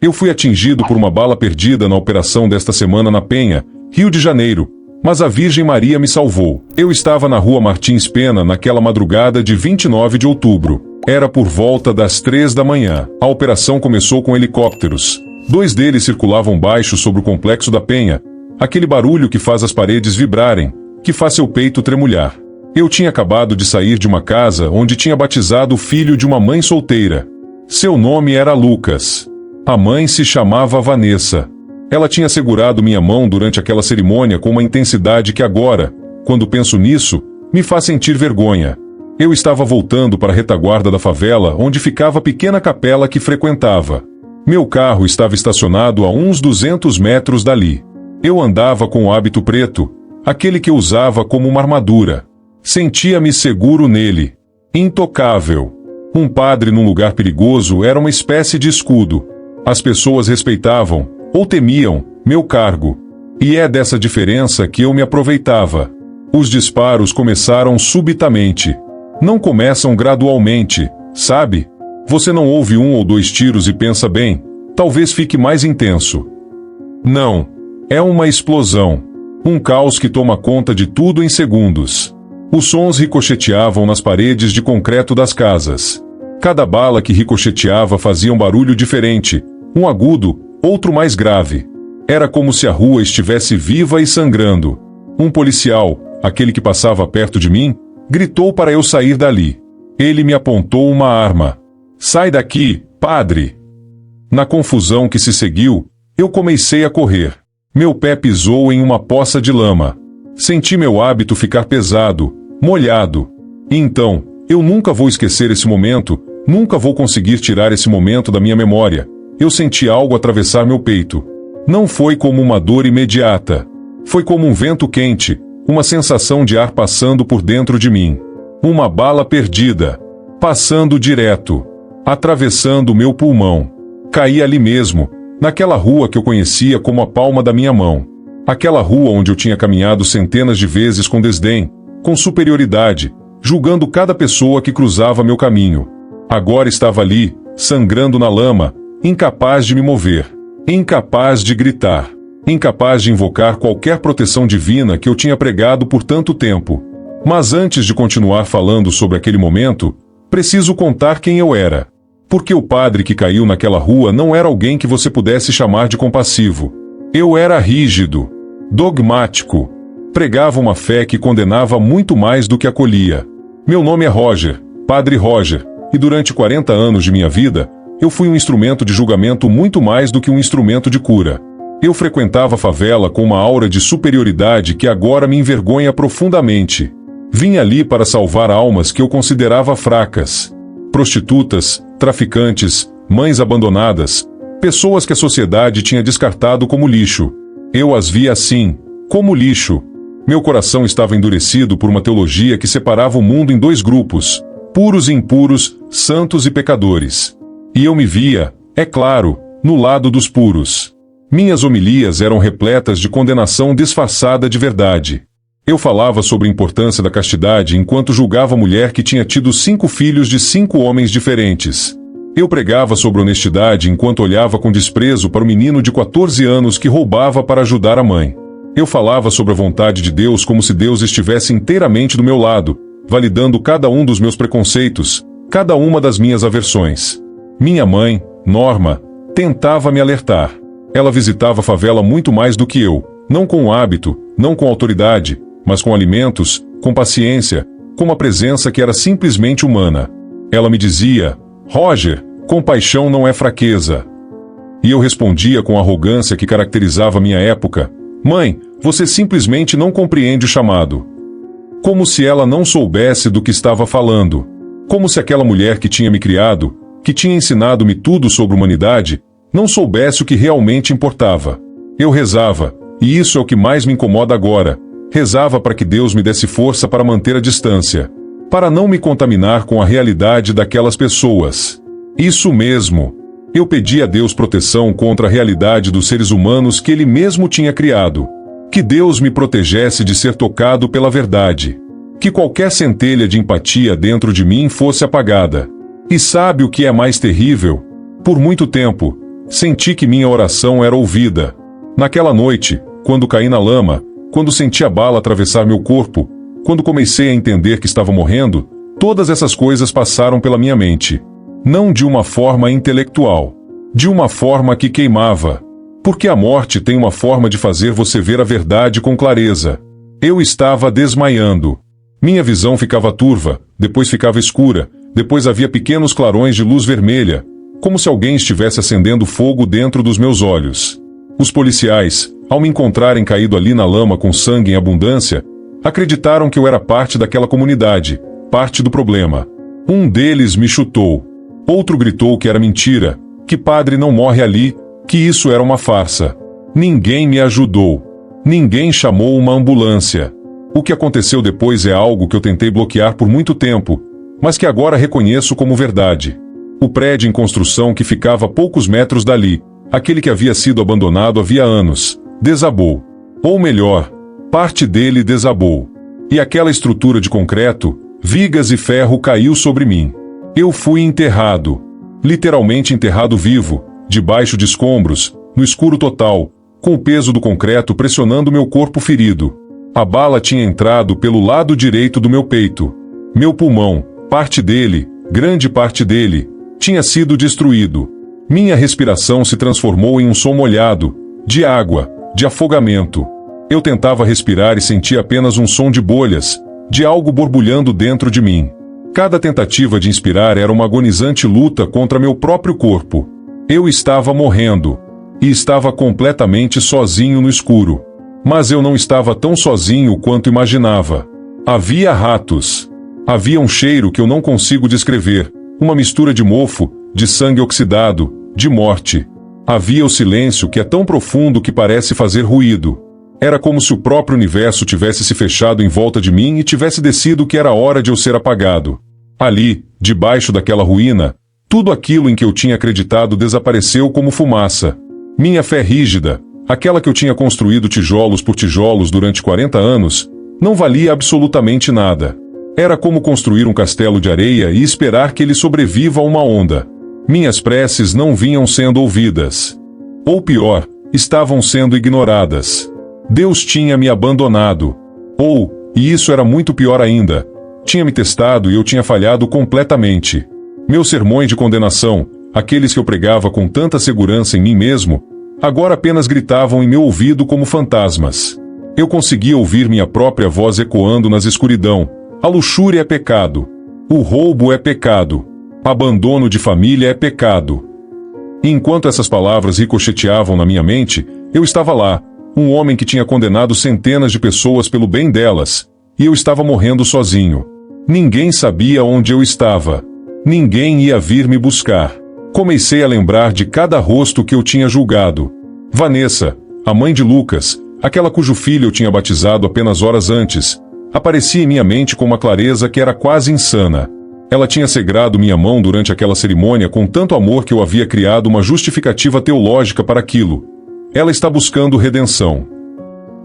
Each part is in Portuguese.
Eu fui atingido por uma bala perdida na operação desta semana na Penha, Rio de Janeiro, mas a Virgem Maria me salvou. Eu estava na rua Martins Pena naquela madrugada de 29 de outubro. Era por volta das 3 da manhã. A operação começou com helicópteros. 2 deles circulavam baixo sobre o complexo da Penha, aquele barulho que faz as paredes vibrarem, que faz seu peito tremulhar. Eu tinha acabado de sair de uma casa onde tinha batizado o filho de uma mãe solteira. Seu nome era Lucas. A mãe se chamava Vanessa. Ela tinha segurado minha mão durante aquela cerimônia com uma intensidade que agora, quando penso nisso, me faz sentir vergonha. Eu estava voltando para a retaguarda da favela onde ficava a pequena capela que frequentava. Meu carro estava estacionado a uns 200 metros dali. Eu andava com o hábito preto, aquele que eu usava como uma armadura. Sentia-me seguro nele. Intocável. Um padre num lugar perigoso era uma espécie de escudo. As pessoas respeitavam, ou temiam, meu cargo. E é dessa diferença que eu me aproveitava. Os disparos começaram subitamente. Não começam gradualmente, sabe? Você não ouve 1 ou 2 tiros e pensa bem, talvez fique mais intenso. Não. É uma explosão. Um caos que toma conta de tudo em segundos. Os sons ricocheteavam nas paredes de concreto das casas. Cada bala que ricocheteava fazia um barulho diferente, um agudo, outro mais grave. Era como se a rua estivesse viva e sangrando. Um policial, aquele que passava perto de mim, gritou para eu sair dali. Ele me apontou uma arma. Sai daqui, padre! Na confusão que se seguiu, eu comecei a correr. Meu pé pisou em uma poça de lama. Senti meu hábito ficar pesado, molhado. E então, eu nunca vou esquecer esse momento, nunca vou conseguir tirar esse momento da minha memória. Eu senti algo atravessar meu peito. Não foi como uma dor imediata. Foi como um vento quente, uma sensação de ar passando por dentro de mim. Uma bala perdida. Passando direto. Atravessando meu pulmão. Caí ali mesmo, naquela rua que eu conhecia como a palma da minha mão. Aquela rua onde eu tinha caminhado centenas de vezes com desdém, com superioridade, julgando cada pessoa que cruzava meu caminho. Agora estava ali, sangrando na lama, incapaz de me mover, incapaz de gritar, incapaz de invocar qualquer proteção divina que eu tinha pregado por tanto tempo. Mas antes de continuar falando sobre aquele momento, preciso contar quem eu era. Porque o padre que caiu naquela rua não era alguém que você pudesse chamar de compassivo. Eu era rígido, dogmático. Pregava uma fé que condenava muito mais do que acolhia. Meu nome é Roger, Padre Roger, e durante 40 anos de minha vida, eu fui um instrumento de julgamento muito mais do que um instrumento de cura. Eu frequentava a favela com uma aura de superioridade que agora me envergonha profundamente. Vim ali para salvar almas que eu considerava fracas. Prostitutas, traficantes, mães abandonadas, pessoas que a sociedade tinha descartado como lixo. Eu as via assim, como lixo. Meu coração estava endurecido por uma teologia que separava o mundo em 2 grupos, puros e impuros, santos e pecadores. E eu me via, é claro, no lado dos puros. Minhas homilias eram repletas de condenação disfarçada de verdade. Eu falava sobre a importância da castidade enquanto julgava a mulher que tinha tido 5 filhos de 5 homens diferentes. Eu pregava sobre honestidade enquanto olhava com desprezo para o menino de 14 anos que roubava para ajudar a mãe. Eu falava sobre a vontade de Deus como se Deus estivesse inteiramente do meu lado, validando cada um dos meus preconceitos, cada uma das minhas aversões. Minha mãe, Norma, tentava me alertar. Ela visitava a favela muito mais do que eu, não com hábito, não com autoridade, mas com alimentos, com paciência, com uma presença que era simplesmente humana. Ela me dizia, Roger, compaixão não é fraqueza. E eu respondia com a arrogância que caracterizava minha época, mãe, você simplesmente não compreende o chamado. Como se ela não soubesse do que estava falando. Como se aquela mulher que tinha me criado, que tinha ensinado-me tudo sobre humanidade, não soubesse o que realmente importava. Eu rezava, e isso é o que mais me incomoda agora. Rezava para que Deus me desse força para manter a distância, para não me contaminar com a realidade daquelas pessoas. Isso mesmo. Eu pedi a Deus proteção contra a realidade dos seres humanos que Ele mesmo tinha criado. Que Deus me protegesse de ser tocado pela verdade. Que qualquer centelha de empatia dentro de mim fosse apagada. E sabe o que é mais terrível? Por muito tempo, Senti que minha oração era ouvida. Naquela noite, quando caí na lama, quando senti a bala atravessar meu corpo, quando comecei a entender que estava morrendo, todas essas coisas passaram pela minha mente. Não de uma forma intelectual. De uma forma que queimava. Porque a morte tem uma forma de fazer você ver a verdade com clareza. Eu estava desmaiando. Minha visão ficava turva, depois ficava escura, depois havia pequenos clarões de luz vermelha, como se alguém estivesse acendendo fogo dentro dos meus olhos. Os policiais, ao me encontrarem caído ali na lama com sangue em abundância, acreditaram que eu era parte daquela comunidade, parte do problema. Um deles me chutou. Outro gritou que era mentira, que padre não morre ali, que isso era uma farsa. Ninguém me ajudou. Ninguém chamou uma ambulância. O que aconteceu depois é algo que eu tentei bloquear por muito tempo, mas que agora reconheço como verdade. O prédio em construção que ficava a poucos metros dali, aquele que havia sido abandonado havia anos, desabou. Ou melhor, parte dele desabou. E aquela estrutura de concreto, vigas e ferro caiu sobre mim. Eu fui enterrado. Literalmente enterrado vivo, debaixo de escombros, no escuro total, com o peso do concreto pressionando meu corpo ferido. A bala tinha entrado pelo lado direito do meu peito. Meu pulmão, parte dele, grande parte dele, tinha sido destruído. Minha respiração se transformou em um som molhado, de água, de afogamento. Eu tentava respirar e sentia apenas um som de bolhas, de algo borbulhando dentro de mim. Cada tentativa de inspirar era uma agonizante luta contra meu próprio corpo. Eu estava morrendo. E estava completamente sozinho no escuro. Mas eu não estava tão sozinho quanto imaginava. Havia ratos. Havia um cheiro que eu não consigo descrever, uma mistura de mofo, de sangue oxidado, de morte. Havia o silêncio que é tão profundo que parece fazer ruído. Era como se o próprio universo tivesse se fechado em volta de mim e tivesse decidido que era hora de eu ser apagado. Ali, debaixo daquela ruína, tudo aquilo em que eu tinha acreditado desapareceu como fumaça. Minha fé rígida, aquela que eu tinha construído tijolos por tijolos durante 40 anos, não valia absolutamente nada. Era como construir um castelo de areia e esperar que ele sobreviva a uma onda. Minhas preces não vinham sendo ouvidas. Ou pior, estavam sendo ignoradas. Deus tinha me abandonado. Ou, e isso era muito pior ainda, tinha me testado e eu tinha falhado completamente. Meus sermões de condenação, aqueles que eu pregava com tanta segurança em mim mesmo, agora apenas gritavam em meu ouvido como fantasmas. Eu conseguia ouvir minha própria voz ecoando nas escuridão. A luxúria é pecado. O roubo é pecado. Abandono de família é pecado. E enquanto essas palavras ricocheteavam na minha mente, eu estava lá, um homem que tinha condenado centenas de pessoas pelo bem delas, e eu estava morrendo sozinho. Ninguém sabia onde eu estava. Ninguém ia vir me buscar. Comecei a lembrar de cada rosto que eu tinha julgado. Vanessa, a mãe de Lucas, aquela cujo filho eu tinha batizado apenas horas antes, aparecia em minha mente com uma clareza que era quase insana. Ela tinha segurado minha mão durante aquela cerimônia com tanto amor que eu havia criado uma justificativa teológica para aquilo. Ela está buscando redenção.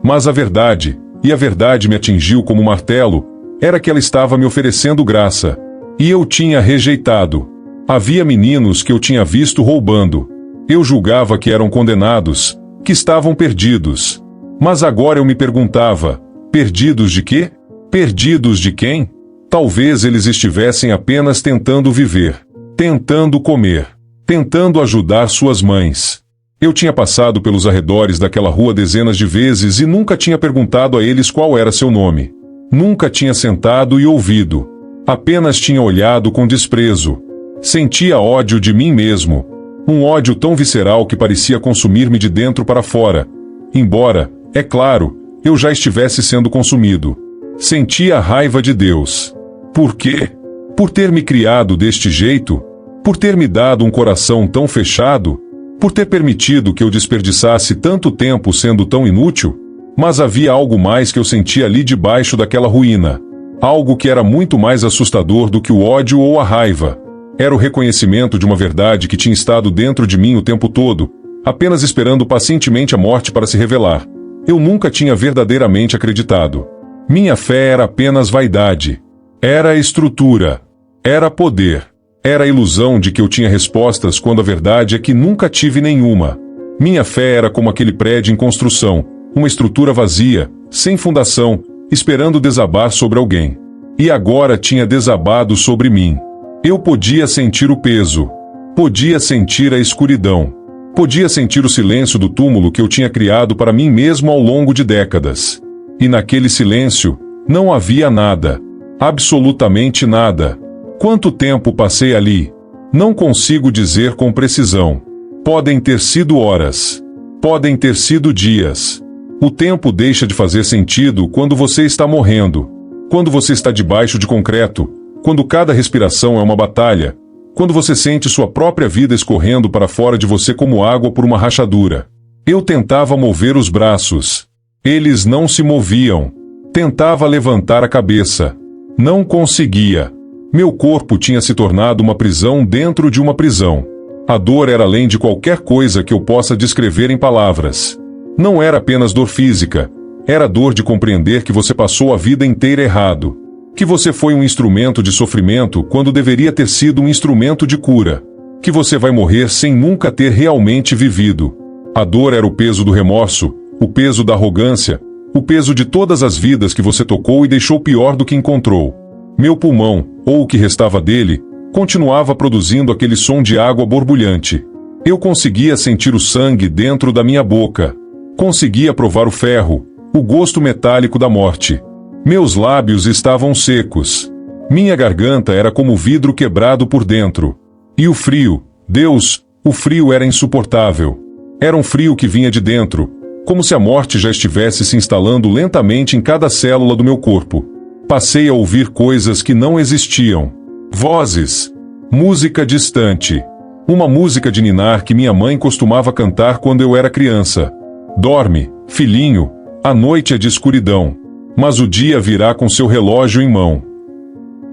Mas a verdade, e a verdade me atingiu como um martelo, era que ela estava me oferecendo graça. E eu tinha rejeitado. Havia meninos que eu tinha visto roubando. Eu julgava que eram condenados, que estavam perdidos. Mas agora eu me perguntava, perdidos de quê? Perdidos de quem? Talvez eles estivessem apenas tentando viver, tentando comer, tentando ajudar suas mães. Eu tinha passado pelos arredores daquela rua dezenas de vezes e nunca tinha perguntado a eles qual era seu nome. Nunca tinha sentado e ouvido. Apenas tinha olhado com desprezo. Sentia ódio de mim mesmo. Um ódio tão visceral que parecia consumir-me de dentro para fora. Embora, é claro, eu já estivesse sendo consumido. Sentia a raiva de Deus. Por quê? Por ter me criado deste jeito? Por ter me dado um coração tão fechado? Por ter permitido que eu desperdiçasse tanto tempo sendo tão inútil? Mas havia algo mais que eu sentia ali debaixo daquela ruína. Algo que era muito mais assustador do que o ódio ou a raiva. Era o reconhecimento de uma verdade que tinha estado dentro de mim o tempo todo, apenas esperando pacientemente a morte para se revelar. Eu nunca tinha verdadeiramente acreditado. Minha fé era apenas vaidade. Era estrutura. Era poder. Era a ilusão de que eu tinha respostas quando a verdade é que nunca tive nenhuma. Minha fé era como aquele prédio em construção, uma estrutura vazia, sem fundação, esperando desabar sobre alguém. E agora tinha desabado sobre mim. Eu podia sentir o peso. Podia sentir a escuridão. Podia sentir o silêncio do túmulo que eu tinha criado para mim mesmo ao longo de décadas. E naquele silêncio, não havia nada. Absolutamente nada. Quanto tempo passei ali? Não consigo dizer com precisão. Podem ter sido horas. Podem ter sido dias. O tempo deixa de fazer sentido quando você está morrendo. Quando você está debaixo de concreto. Quando cada respiração é uma batalha. Quando você sente sua própria vida escorrendo para fora de você como água por uma rachadura. Eu tentava mover os braços. Eles não se moviam. Tentava levantar a cabeça. Não conseguia. Meu corpo tinha se tornado uma prisão dentro de uma prisão. A dor era além de qualquer coisa que eu possa descrever em palavras. Não era apenas dor física. Era dor de compreender que você passou a vida inteira errado. Que você foi um instrumento de sofrimento quando deveria ter sido um instrumento de cura. Que você vai morrer sem nunca ter realmente vivido. A dor era o peso do remorso, o peso da arrogância, o peso de todas as vidas que você tocou e deixou pior do que encontrou. Meu pulmão, ou o que restava dele, continuava produzindo aquele som de água borbulhante. Eu conseguia sentir o sangue dentro da minha boca. Conseguia provar o ferro, o gosto metálico da morte. Meus lábios estavam secos. Minha garganta era como vidro quebrado por dentro. E o frio, Deus, o frio era insuportável. Era um frio que vinha de dentro, como se a morte já estivesse se instalando lentamente em cada célula do meu corpo. Passei a ouvir coisas que não existiam. Vozes. Música distante. Uma música de ninar que minha mãe costumava cantar quando eu era criança. Dorme, filhinho, a noite é de escuridão. Mas o dia virá com seu relógio em mão.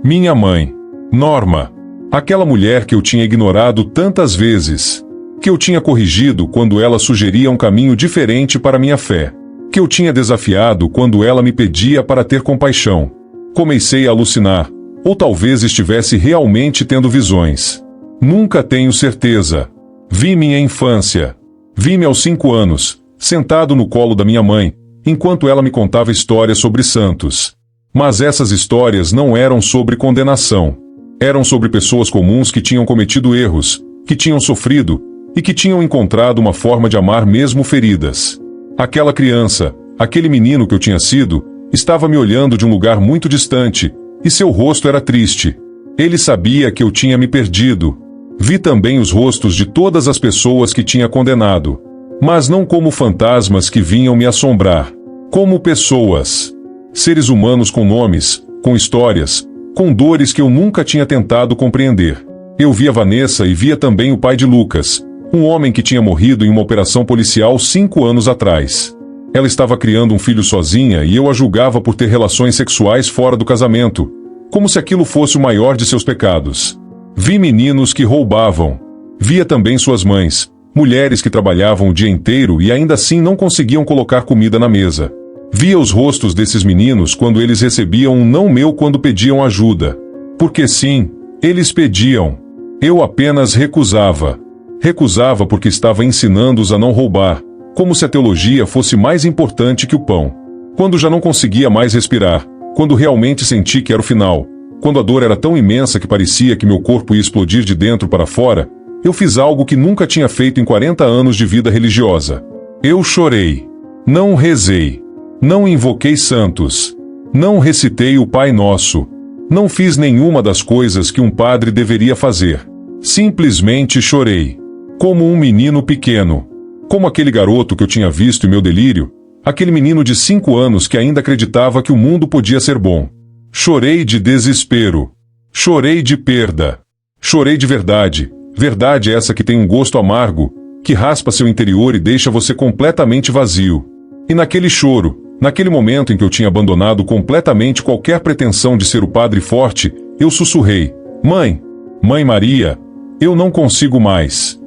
Minha mãe, Norma, aquela mulher que eu tinha ignorado tantas vezes, que eu tinha corrigido quando ela sugeria um caminho diferente para minha fé, que eu tinha desafiado quando ela me pedia para ter compaixão. Comecei a alucinar, ou talvez estivesse realmente tendo visões. Nunca tenho certeza. Vi minha infância. Vi-me aos 5 anos, sentado no colo da minha mãe, enquanto ela me contava histórias sobre santos. Mas essas histórias não eram sobre condenação. Eram sobre pessoas comuns que tinham cometido erros, que tinham sofrido e que tinham encontrado uma forma de amar mesmo feridas. Aquela criança, aquele menino que eu tinha sido, estava me olhando de um lugar muito distante, e seu rosto era triste. Ele sabia que eu tinha me perdido. Vi também os rostos de todas as pessoas que tinha condenado. Mas não como fantasmas que vinham me assombrar. Como pessoas. Seres humanos com nomes, com histórias, com dores que eu nunca tinha tentado compreender. Eu via Vanessa e via também o pai de Lucas, um homem que tinha morrido em uma operação policial 5 anos atrás. Ela estava criando um filho sozinha e eu a julgava por ter relações sexuais fora do casamento, como se aquilo fosse o maior de seus pecados. Vi meninos que roubavam. Via também suas mães, mulheres que trabalhavam o dia inteiro e ainda assim não conseguiam colocar comida na mesa. Via os rostos desses meninos quando eles recebiam um não meu quando pediam ajuda. Porque sim, eles pediam. Eu apenas recusava. Recusava porque estava ensinando-os a não roubar, como se a teologia fosse mais importante que o pão. Quando já não conseguia mais respirar, quando realmente senti que era o final, quando a dor era tão imensa que parecia que meu corpo ia explodir de dentro para fora, eu fiz algo que nunca tinha feito em 40 anos de vida religiosa. Eu chorei. Não rezei. Não invoquei santos. Não recitei o Pai Nosso. Não fiz nenhuma das coisas que um padre deveria fazer. Simplesmente chorei. Como um menino pequeno. Como aquele garoto que eu tinha visto em meu delírio, aquele menino de 5 anos que ainda acreditava que o mundo podia ser bom. Chorei de desespero. Chorei de perda. Chorei de verdade. Verdade essa que tem um gosto amargo, que raspa seu interior e deixa você completamente vazio. E naquele choro, naquele momento em que eu tinha abandonado completamente qualquer pretensão de ser o padre forte, eu sussurrei: Mãe, Mãe Maria, eu não consigo mais.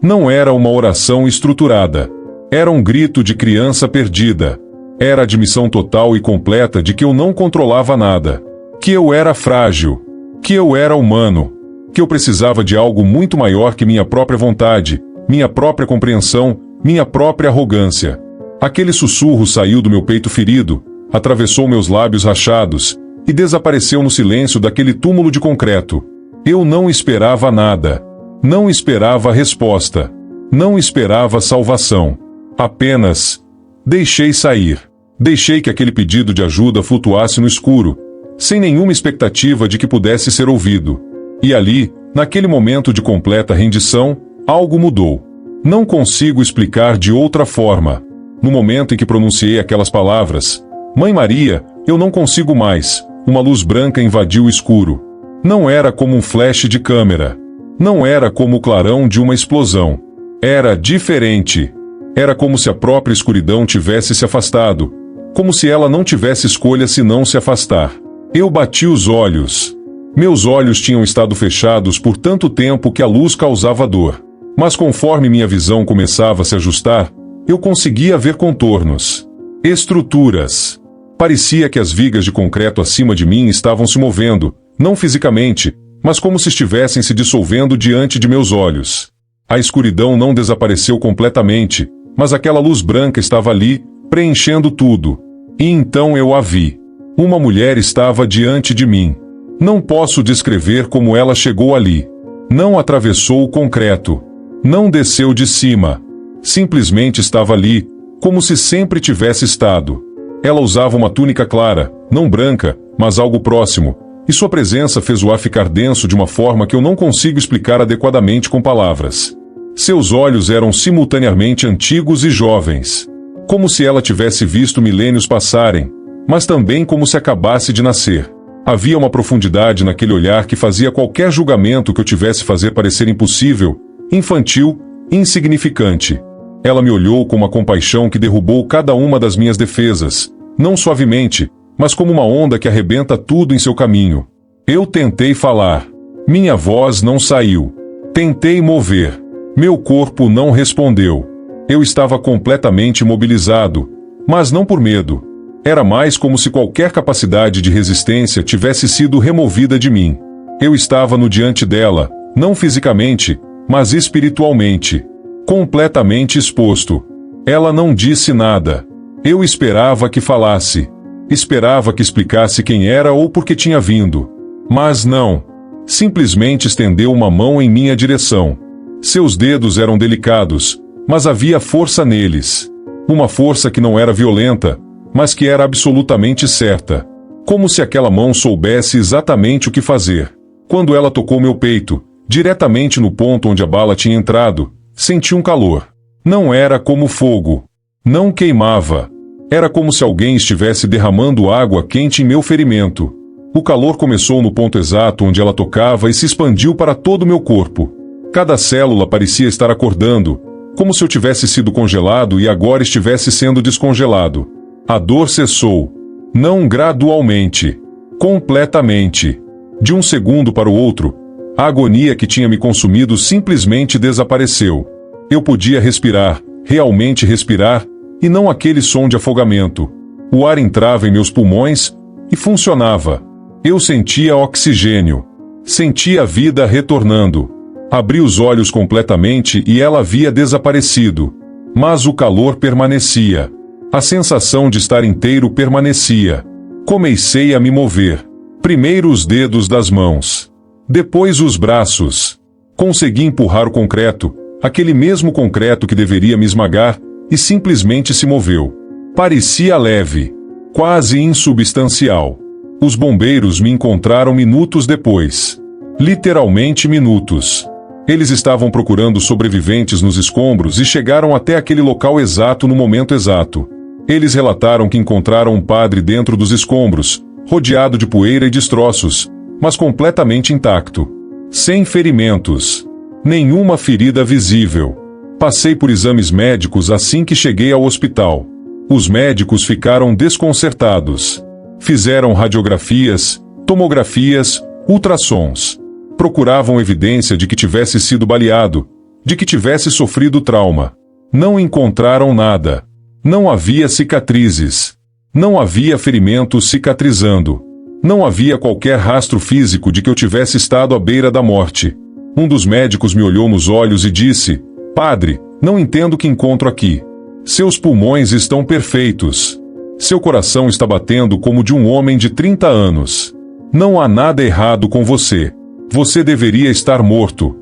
Não era uma oração estruturada. Era um grito de criança perdida. Era a admissão total e completa de que eu não controlava nada. Que eu era frágil. Que eu era humano. que eu precisava de algo muito maior que minha própria vontade, minha própria compreensão, minha própria arrogância. Aquele sussurro saiu do meu peito ferido, atravessou meus lábios rachados e desapareceu no silêncio daquele túmulo de concreto. Eu não esperava nada. Não esperava resposta. Não esperava salvação. Apenas deixei sair. Deixei que aquele pedido de ajuda flutuasse no escuro, sem nenhuma expectativa de que pudesse ser ouvido. E ali, naquele momento de completa rendição, algo mudou. Não consigo explicar de outra forma. No momento em que pronunciei aquelas palavras, Mãe Maria, eu não consigo mais, uma luz branca invadiu o escuro. Não era como um flash de câmera. Não era como o clarão de uma explosão. Era diferente. Era como se a própria escuridão tivesse se afastado, como se ela não tivesse escolha senão se afastar. Eu bati os olhos. Meus olhos tinham estado fechados por tanto tempo que a luz causava dor. Mas conforme minha visão começava a se ajustar, eu conseguia ver contornos, estruturas. Parecia que as vigas de concreto acima de mim estavam se movendo, não fisicamente, mas como se estivessem se dissolvendo diante de meus olhos. A escuridão não desapareceu completamente, mas aquela luz branca estava ali, preenchendo tudo. E então eu a vi. Uma mulher estava diante de mim. Não posso descrever como ela chegou ali. Não atravessou o concreto. Não desceu de cima. Simplesmente estava ali, como se sempre tivesse estado. Ela usava uma túnica clara, não branca, mas algo próximo, e sua presença fez o ar ficar denso de uma forma que eu não consigo explicar adequadamente com palavras. Seus olhos eram simultaneamente antigos e jovens. Como se ela tivesse visto milênios passarem, mas também como se acabasse de nascer. Havia uma profundidade naquele olhar que fazia qualquer julgamento que eu tivesse fazer parecer impossível, infantil, insignificante. Ela me olhou com uma compaixão que derrubou cada uma das minhas defesas, não suavemente, mas como uma onda que arrebenta tudo em seu caminho. Eu tentei falar. Minha voz não saiu. Tentei mover. Meu corpo não respondeu. Eu estava completamente imobilizado, mas não por medo. Era mais como se qualquer capacidade de resistência tivesse sido removida de mim. Eu estava no diante dela, não fisicamente, mas espiritualmente. Completamente exposto. Ela não disse nada. Eu esperava que falasse. Esperava que explicasse quem era ou por que tinha vindo. Mas não. Simplesmente estendeu uma mão em minha direção. Seus dedos eram delicados, mas havia força neles. Uma força que não era violenta, mas que era absolutamente certa. Como se aquela mão soubesse exatamente o que fazer. Quando ela tocou meu peito, diretamente no ponto onde a bala tinha entrado, senti um calor. Não era como fogo. Não queimava. Era como se alguém estivesse derramando água quente em meu ferimento. O calor começou no ponto exato onde ela tocava e se expandiu para todo o meu corpo. Cada célula parecia estar acordando, como se eu tivesse sido congelado e agora estivesse sendo descongelado. A dor cessou. Não gradualmente. Completamente. De um segundo para o outro, a agonia que tinha me consumido simplesmente desapareceu. Eu podia respirar, realmente respirar, e não aquele som de afogamento. O ar entrava em meus pulmões e funcionava. Eu sentia oxigênio. Sentia a vida retornando. Abri os olhos completamente e ela havia desaparecido. Mas o calor permanecia. A sensação de estar inteiro permanecia. Comecei a me mover. Primeiro os dedos das mãos. Depois os braços. Consegui empurrar o concreto, aquele mesmo concreto que deveria me esmagar, e simplesmente se moveu. Parecia leve. Quase insubstancial. Os bombeiros me encontraram minutos depois. Literalmente minutos. Eles estavam procurando sobreviventes nos escombros e chegaram até aquele local exato no momento exato. Eles relataram que encontraram um padre dentro dos escombros, rodeado de poeira e destroços, mas completamente intacto. Sem ferimentos. Nenhuma ferida visível. Passei por exames médicos assim que cheguei ao hospital. Os médicos ficaram desconcertados. Fizeram radiografias, tomografias, ultrassons. Procuravam evidência de que tivesse sido baleado, de que tivesse sofrido trauma. Não encontraram nada. Não havia cicatrizes. Não havia ferimentos cicatrizando. Não havia qualquer rastro físico de que eu tivesse estado à beira da morte. Um dos médicos me olhou nos olhos e disse: "Padre, não entendo o que encontro aqui. Seus pulmões estão perfeitos. Seu coração está batendo como de um homem de 30 anos. Não há nada errado com você. Você deveria estar morto."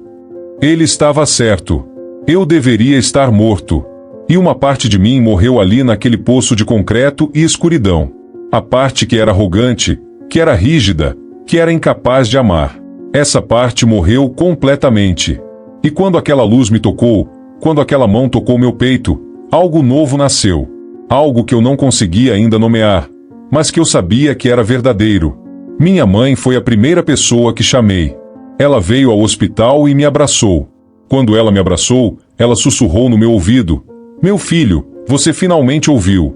Ele estava certo. Eu deveria estar morto. E uma parte de mim morreu ali naquele poço de concreto e escuridão. A parte que era arrogante, que era rígida, que era incapaz de amar. Essa parte morreu completamente. E quando aquela luz me tocou, quando aquela mão tocou meu peito, algo novo nasceu. Algo que eu não conseguia ainda nomear, mas que eu sabia que era verdadeiro. Minha mãe foi a primeira pessoa que chamei. Ela veio ao hospital e me abraçou. Quando ela me abraçou, ela sussurrou no meu ouvido: "Meu filho, você finalmente ouviu."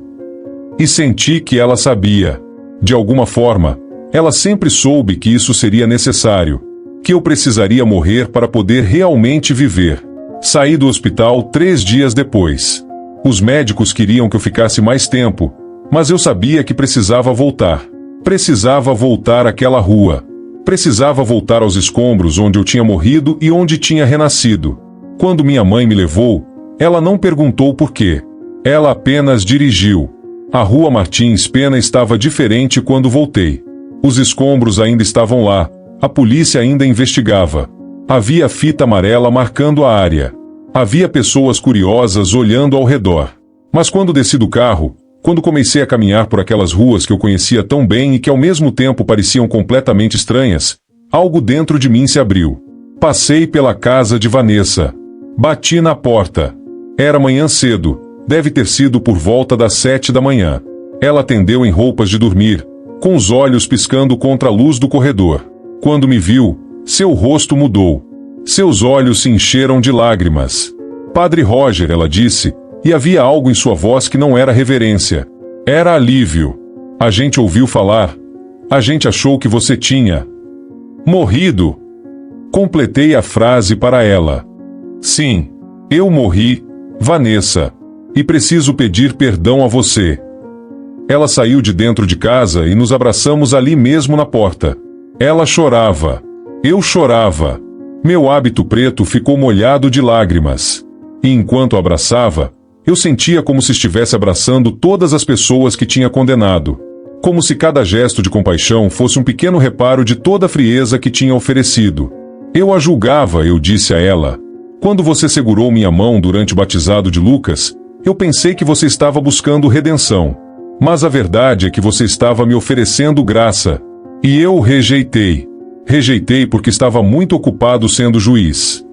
E senti que ela sabia. De alguma forma, ela sempre soube que isso seria necessário, que eu precisaria morrer para poder realmente viver. Saí do hospital 3 dias depois. Os médicos queriam que eu ficasse mais tempo, mas eu sabia que precisava voltar. Precisava voltar àquela rua. Precisava voltar aos escombros onde eu tinha morrido e onde tinha renascido. Quando minha mãe me levou, ela não perguntou por quê. Ela apenas dirigiu. A Rua Martins Pena estava diferente quando voltei. Os escombros ainda estavam lá, a polícia ainda investigava. Havia fita amarela marcando a área. Havia pessoas curiosas olhando ao redor. Mas quando desci do carro, quando comecei a caminhar por aquelas ruas que eu conhecia tão bem e que ao mesmo tempo pareciam completamente estranhas, algo dentro de mim se abriu. Passei pela casa de Vanessa. Bati na porta. Era manhã cedo, deve ter sido por volta das 7 da manhã. Ela atendeu em roupas de dormir, com os olhos piscando contra a luz do corredor. Quando me viu, seu rosto mudou. Seus olhos se encheram de lágrimas. "Padre Roger", ela disse, e havia algo em sua voz que não era reverência. Era alívio. "A gente ouviu falar. A gente achou que você tinha morrido." Completei a frase para ela. "Sim, eu morri, Vanessa. E preciso pedir perdão a você." Ela saiu de dentro de casa e nos abraçamos ali mesmo na porta. Ela chorava. Eu chorava. Meu hábito preto ficou molhado de lágrimas. E enquanto a abraçava, eu sentia como se estivesse abraçando todas as pessoas que tinha condenado. Como se cada gesto de compaixão fosse um pequeno reparo de toda a frieza que tinha oferecido. "Eu a julgava", eu disse a ela. "Quando você segurou minha mão durante o batizado de Lucas, eu pensei que você estava buscando redenção. Mas a verdade é que você estava me oferecendo graça. E eu rejeitei. Rejeitei porque estava muito ocupado sendo juiz."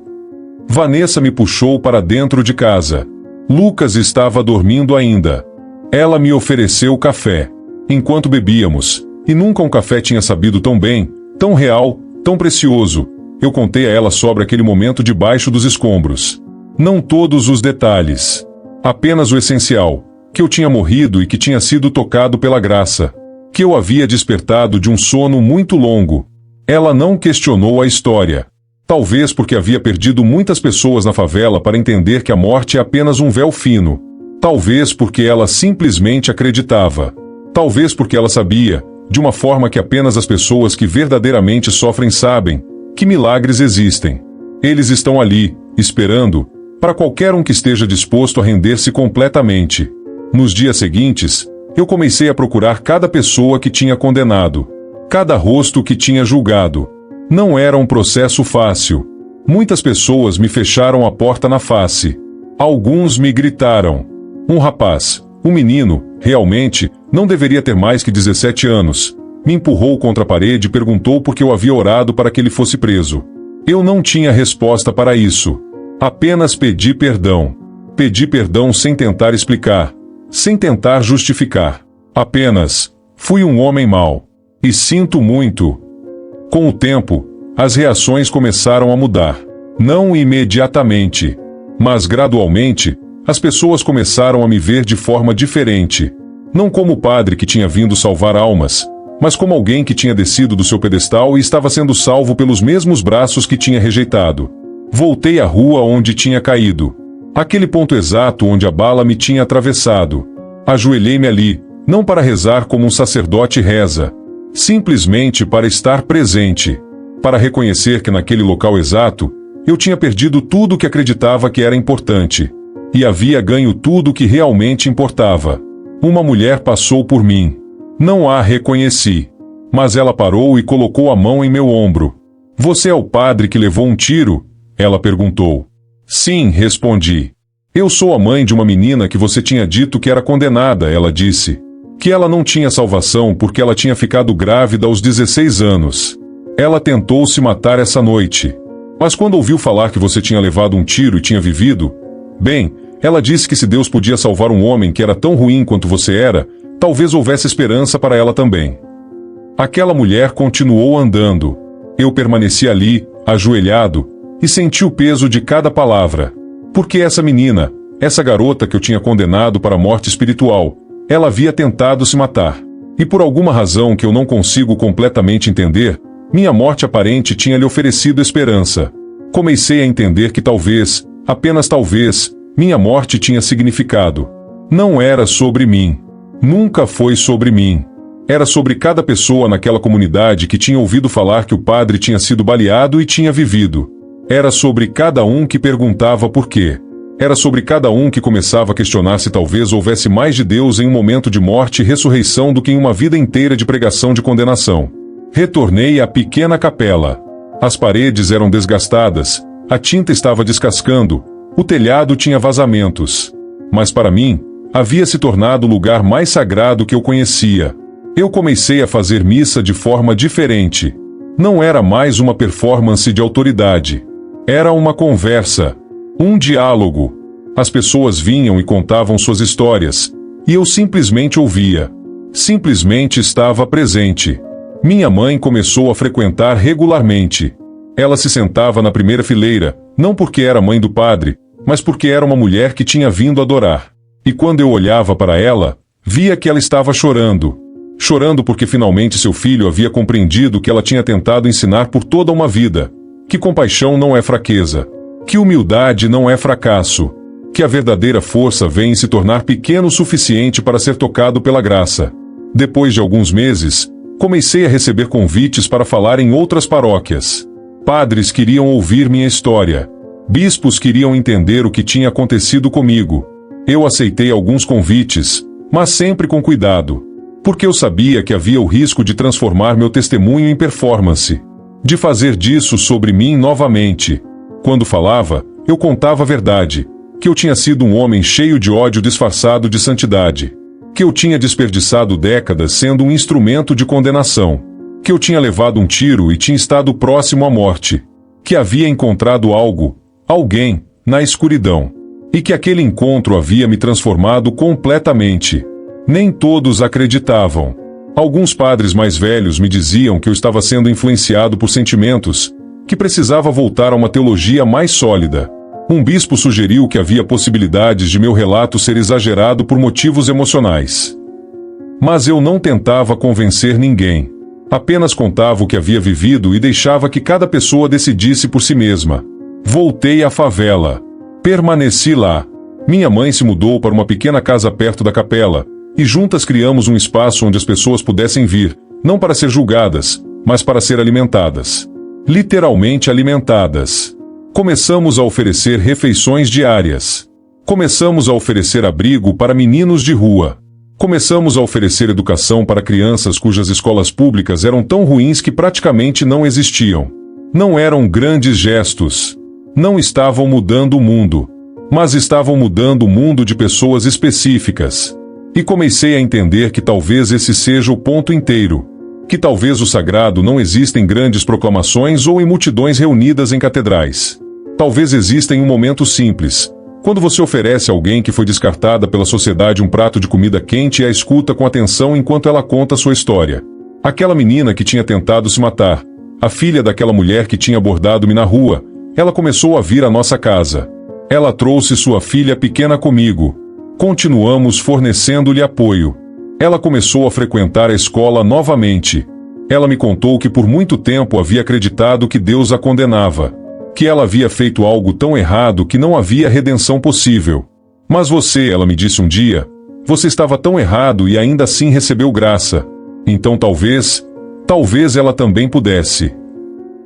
Vanessa me puxou para dentro de casa. Lucas estava dormindo ainda. Ela me ofereceu café. Enquanto bebíamos, e nunca um café tinha sabido tão bem, tão real, tão precioso, eu contei a ela sobre aquele momento debaixo dos escombros. Não todos os detalhes. Apenas o essencial, que eu tinha morrido e que tinha sido tocado pela graça. Que eu havia despertado de um sono muito longo. Ela não questionou a história. Talvez porque havia perdido muitas pessoas na favela para entender que a morte é apenas um véu fino. Talvez porque ela simplesmente acreditava. Talvez porque ela sabia, de uma forma que apenas as pessoas que verdadeiramente sofrem sabem, que milagres existem. Eles estão ali, esperando, para qualquer um que esteja disposto a render-se completamente. Nos dias seguintes, eu comecei a procurar cada pessoa que tinha condenado. Cada rosto que tinha julgado. Não era um processo fácil. Muitas pessoas me fecharam a porta na face. Alguns me gritaram. Um rapaz, um menino, realmente, não deveria ter mais que 17 anos, me empurrou contra a parede e perguntou por que eu havia orado para que ele fosse preso. Eu não tinha resposta para isso. Apenas pedi perdão. Pedi perdão sem tentar explicar, sem tentar justificar. Apenas, fui um homem mau. E sinto muito. Com o tempo, as reações começaram a mudar. Não imediatamente, mas gradualmente, as pessoas começaram a me ver de forma diferente. Não como o padre que tinha vindo salvar almas, mas como alguém que tinha descido do seu pedestal e estava sendo salvo pelos mesmos braços que tinha rejeitado. Voltei à rua onde tinha caído. Aquele ponto exato onde a bala me tinha atravessado. Ajoelhei-me ali, não para rezar como um sacerdote reza, Simplesmente para estar presente. Para reconhecer que naquele local exato, eu tinha perdido tudo o que acreditava que era importante. E havia ganho tudo o que realmente importava. Uma mulher passou por mim. Não a reconheci. Mas ela parou e colocou a mão em meu ombro. Você é o padre que levou um tiro? Ela perguntou. Sim, respondi. Eu sou a mãe de uma menina que você tinha dito que era condenada, ela disse. Que ela não tinha salvação porque ela tinha ficado grávida aos 16 anos. Ela tentou se matar essa noite. Mas quando ouviu falar que você tinha levado um tiro e tinha vivido, bem, ela disse que se Deus podia salvar um homem que era tão ruim quanto você era, talvez houvesse esperança para ela também. Aquela mulher continuou andando. Eu permaneci ali, ajoelhado, e senti o peso de cada palavra. Porque essa menina, essa garota que eu tinha condenado para a morte espiritual, ela havia tentado se matar. E por alguma razão que eu não consigo completamente entender, minha morte aparente tinha lhe oferecido esperança. Comecei a entender que talvez, apenas talvez, minha morte tinha significado. Não era sobre mim. Nunca foi sobre mim. Era sobre cada pessoa naquela comunidade que tinha ouvido falar que o padre tinha sido baleado e tinha vivido. Era sobre cada um que perguntava por quê. Era sobre cada um que começava a questionar se talvez houvesse mais de Deus em um momento de morte e ressurreição do que em uma vida inteira de pregação de condenação. Retornei à pequena capela. As paredes eram desgastadas, a tinta estava descascando, o telhado tinha vazamentos. Mas para mim, havia se tornado o lugar mais sagrado que eu conhecia. Eu comecei a fazer missa de forma diferente. Não era mais uma performance de autoridade. Era uma conversa. Um diálogo. As pessoas vinham e contavam suas histórias, e eu simplesmente ouvia. Simplesmente estava presente. Minha mãe começou a frequentar regularmente. Ela se sentava na primeira fileira, não porque era mãe do padre, mas porque era uma mulher que tinha vindo adorar. E quando eu olhava para ela, via que ela estava chorando. Chorando porque finalmente seu filho havia compreendido o que ela tinha tentado ensinar por toda uma vida. Que compaixão não é fraqueza. Que humildade não é fracasso. Que a verdadeira força vem em se tornar pequeno o suficiente para ser tocado pela graça. Depois de alguns meses, comecei a receber convites para falar em outras paróquias. Padres queriam ouvir minha história. Bispos queriam entender o que tinha acontecido comigo. Eu aceitei alguns convites, mas sempre com cuidado. Porque eu sabia que havia o risco de transformar meu testemunho em performance. De fazer disso sobre mim novamente. Quando falava, eu contava a verdade. Que eu tinha sido um homem cheio de ódio disfarçado de santidade. Que eu tinha desperdiçado décadas sendo um instrumento de condenação. Que eu tinha levado um tiro e tinha estado próximo à morte. Que havia encontrado algo, alguém, na escuridão. E que aquele encontro havia me transformado completamente. Nem todos acreditavam. Alguns padres mais velhos me diziam que eu estava sendo influenciado por sentimentos, que precisava voltar a uma teologia mais sólida. Um bispo sugeriu que havia possibilidades de meu relato ser exagerado por motivos emocionais. Mas eu não tentava convencer ninguém. Apenas contava o que havia vivido e deixava que cada pessoa decidisse por si mesma. Voltei à favela. Permaneci lá. Minha mãe se mudou para uma pequena casa perto da capela, e juntas criamos um espaço onde as pessoas pudessem vir, não para ser julgadas, mas para ser alimentadas. Literalmente alimentadas. Começamos a oferecer refeições diárias. Começamos a oferecer abrigo para meninos de rua. Começamos a oferecer educação para crianças cujas escolas públicas eram tão ruins que praticamente não existiam. Não eram grandes gestos. Não estavam mudando o mundo. Mas estavam mudando o mundo de pessoas específicas. E comecei a entender que talvez esse seja o ponto inteiro. Que talvez o sagrado não exista em grandes proclamações ou em multidões reunidas em catedrais. Talvez exista em um momento simples, quando você oferece a alguém que foi descartada pela sociedade um prato de comida quente e a escuta com atenção enquanto ela conta sua história. Aquela menina que tinha tentado se matar, a filha daquela mulher que tinha abordado-me na rua, ela começou a vir à nossa casa. Ela trouxe sua filha pequena comigo. Continuamos fornecendo-lhe apoio. Ela começou a frequentar a escola novamente. Ela me contou que por muito tempo havia acreditado que Deus a condenava. Que ela havia feito algo tão errado que não havia redenção possível. Mas você, ela me disse um dia, você estava tão errado e ainda assim recebeu graça. Então talvez, Talvez ela também pudesse.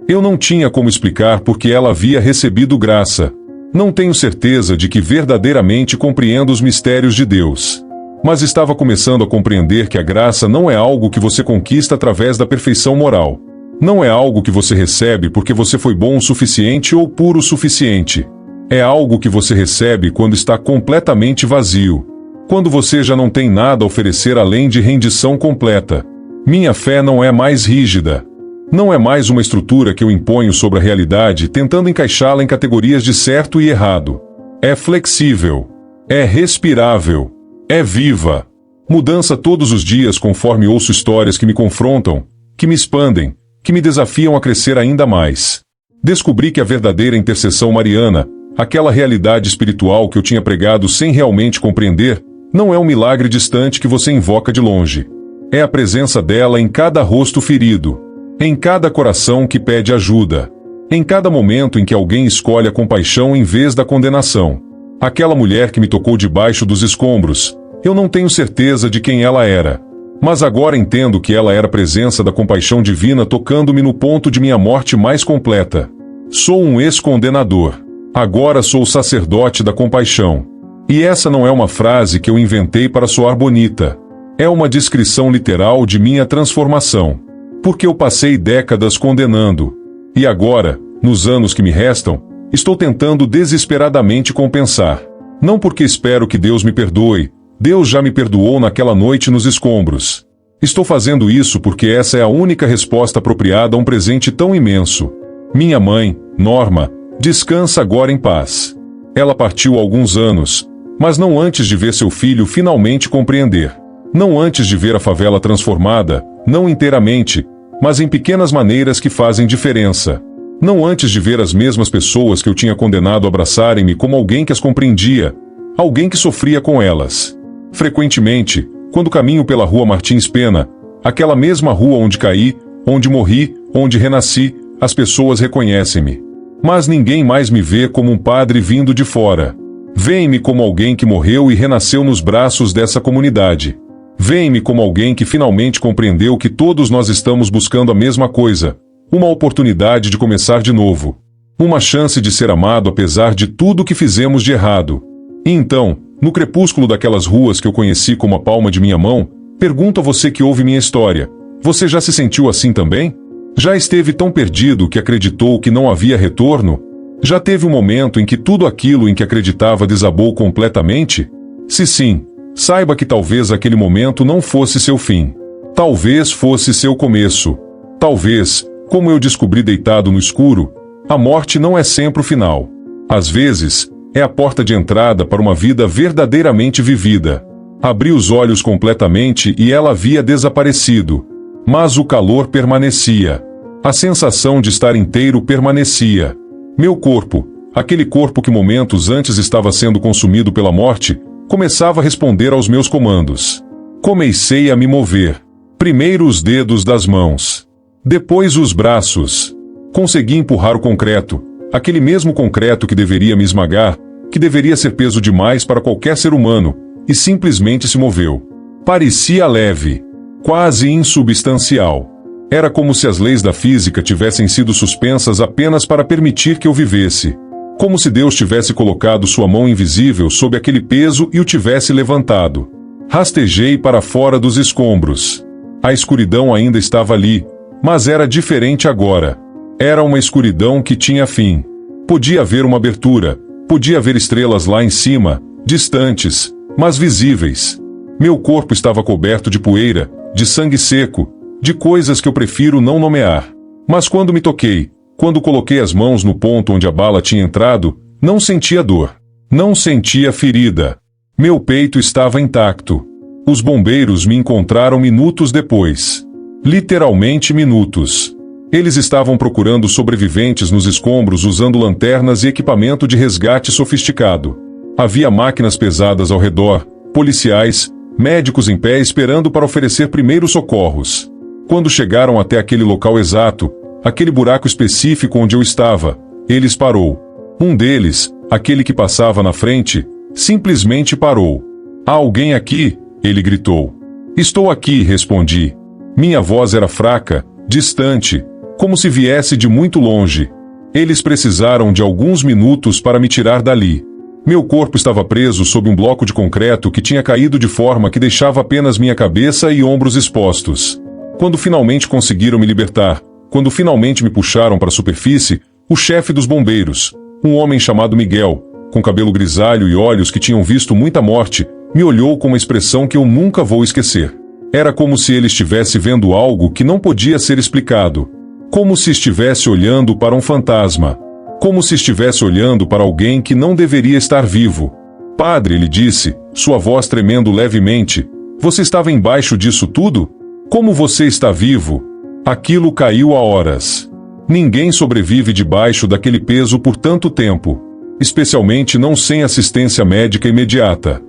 Eu não tinha como explicar porque ela havia recebido graça. Não tenho certeza de que verdadeiramente compreendo os mistérios de Deus. Mas estava começando a compreender que a graça não é algo que você conquista através da perfeição moral. Não é algo que você recebe porque você foi bom o suficiente ou puro o suficiente. É algo que você recebe quando está completamente vazio. Quando você já não tem nada a oferecer além de rendição completa. Minha fé não é mais rígida. Não é mais uma estrutura que eu imponho sobre a realidade tentando encaixá-la em categorias de certo e errado. É flexível. É respirável. É viva. Mudança todos os dias conforme ouço histórias que me confrontam, que me expandem, que me desafiam a crescer ainda mais. Descobri que a verdadeira intercessão mariana, aquela realidade espiritual que eu tinha pregado sem realmente compreender, não é um milagre distante que você invoca de longe. É a presença dela em cada rosto ferido, em cada coração que pede ajuda, em cada momento em que alguém escolhe a compaixão em vez da condenação. Aquela mulher que me tocou debaixo dos escombros, eu não tenho certeza de quem ela era. Mas agora entendo que ela era a presença da compaixão divina tocando-me no ponto de minha morte mais completa. Sou um ex-condenador. Agora sou o sacerdote da compaixão. E essa não é uma frase que eu inventei para soar bonita. É uma descrição literal de minha transformação. Porque eu passei décadas condenando. E agora, nos anos que me restam, estou tentando desesperadamente compensar. Não porque espero que Deus me perdoe. Deus já me perdoou naquela noite nos escombros. Estou fazendo isso porque essa é a única resposta apropriada a um presente tão imenso. Minha mãe, Norma, descansa agora em paz. Ela partiu há alguns anos, mas não antes de ver seu filho finalmente compreender. Não antes de ver a favela transformada, não inteiramente, mas em pequenas maneiras que fazem diferença. Não antes de ver as mesmas pessoas que eu tinha condenado abraçarem-me como alguém que as compreendia, alguém que sofria com elas. Frequentemente, quando caminho pela rua Martins Pena, aquela mesma rua onde caí, onde morri, onde renasci, as pessoas reconhecem-me. Mas ninguém mais me vê como um padre vindo de fora. Vêem-me como alguém que morreu e renasceu nos braços dessa comunidade. Vêem-me como alguém que finalmente compreendeu que todos nós estamos buscando a mesma coisa, uma oportunidade de começar de novo. Uma chance de ser amado apesar de tudo que fizemos de errado. E então, no crepúsculo daquelas ruas que eu conheci como a palma de minha mão, pergunto a você que ouve minha história, você já se sentiu assim também? Já esteve tão perdido que acreditou que não havia retorno? Já teve um momento em que tudo aquilo em que acreditava desabou completamente? Se sim, saiba que talvez aquele momento não fosse seu fim. Talvez fosse seu começo. Talvez, como eu descobri deitado no escuro, a morte não é sempre o final. Às vezes, é a porta de entrada para uma vida verdadeiramente vivida. Abri os olhos completamente e ela havia desaparecido. Mas o calor permanecia. A sensação de estar inteiro permanecia. Meu corpo, aquele corpo que momentos antes estava sendo consumido pela morte, começava a responder aos meus comandos. Comecei a me mover. Primeiro os dedos das mãos. Depois os braços. Consegui empurrar o concreto. Aquele mesmo concreto que deveria me esmagar, que deveria ser peso demais para qualquer ser humano, e simplesmente se moveu. Parecia leve, quase insubstancial. Era como se as leis da física tivessem sido suspensas apenas para permitir que eu vivesse. Como se Deus tivesse colocado sua mão invisível sob aquele peso e o tivesse levantado. Rastejei para fora dos escombros. A escuridão ainda estava ali, mas era diferente agora. Era uma escuridão que tinha fim. Podia haver uma abertura, podia haver estrelas lá em cima, distantes, mas visíveis. Meu corpo estava coberto de poeira, de sangue seco, de coisas que eu prefiro não nomear. Mas quando me toquei, quando coloquei as mãos no ponto onde a bala tinha entrado, não sentia dor. Não sentia ferida. Meu peito estava intacto. Os bombeiros me encontraram minutos depois. Literalmente minutos. Eles estavam procurando sobreviventes nos escombros usando lanternas e equipamento de resgate sofisticado. Havia máquinas pesadas ao redor, policiais, médicos em pé esperando para oferecer primeiros socorros. Quando chegaram até aquele local exato, aquele buraco específico onde eu estava, eles parou. Um deles, aquele que passava na frente, simplesmente parou. "Há alguém aqui?" ele gritou. "Estou aqui", respondi. Minha voz era fraca, distante, como se viesse de muito longe. Eles precisaram de alguns minutos para me tirar dali. Meu corpo estava preso sob um bloco de concreto que tinha caído de forma que deixava apenas minha cabeça e ombros expostos. Quando finalmente conseguiram me libertar, quando finalmente me puxaram para a superfície, o chefe dos bombeiros, um homem chamado Miguel, com cabelo grisalho e olhos que tinham visto muita morte, me olhou com uma expressão que eu nunca vou esquecer. Era como se ele estivesse vendo algo que não podia ser explicado. Como se estivesse olhando para um fantasma. Como se estivesse olhando para alguém que não deveria estar vivo. Padre, ele disse, sua voz tremendo levemente, você estava embaixo disso tudo? Como você está vivo? Aquilo caiu há horas. Ninguém sobrevive debaixo daquele peso por tanto tempo. Especialmente não sem assistência médica imediata.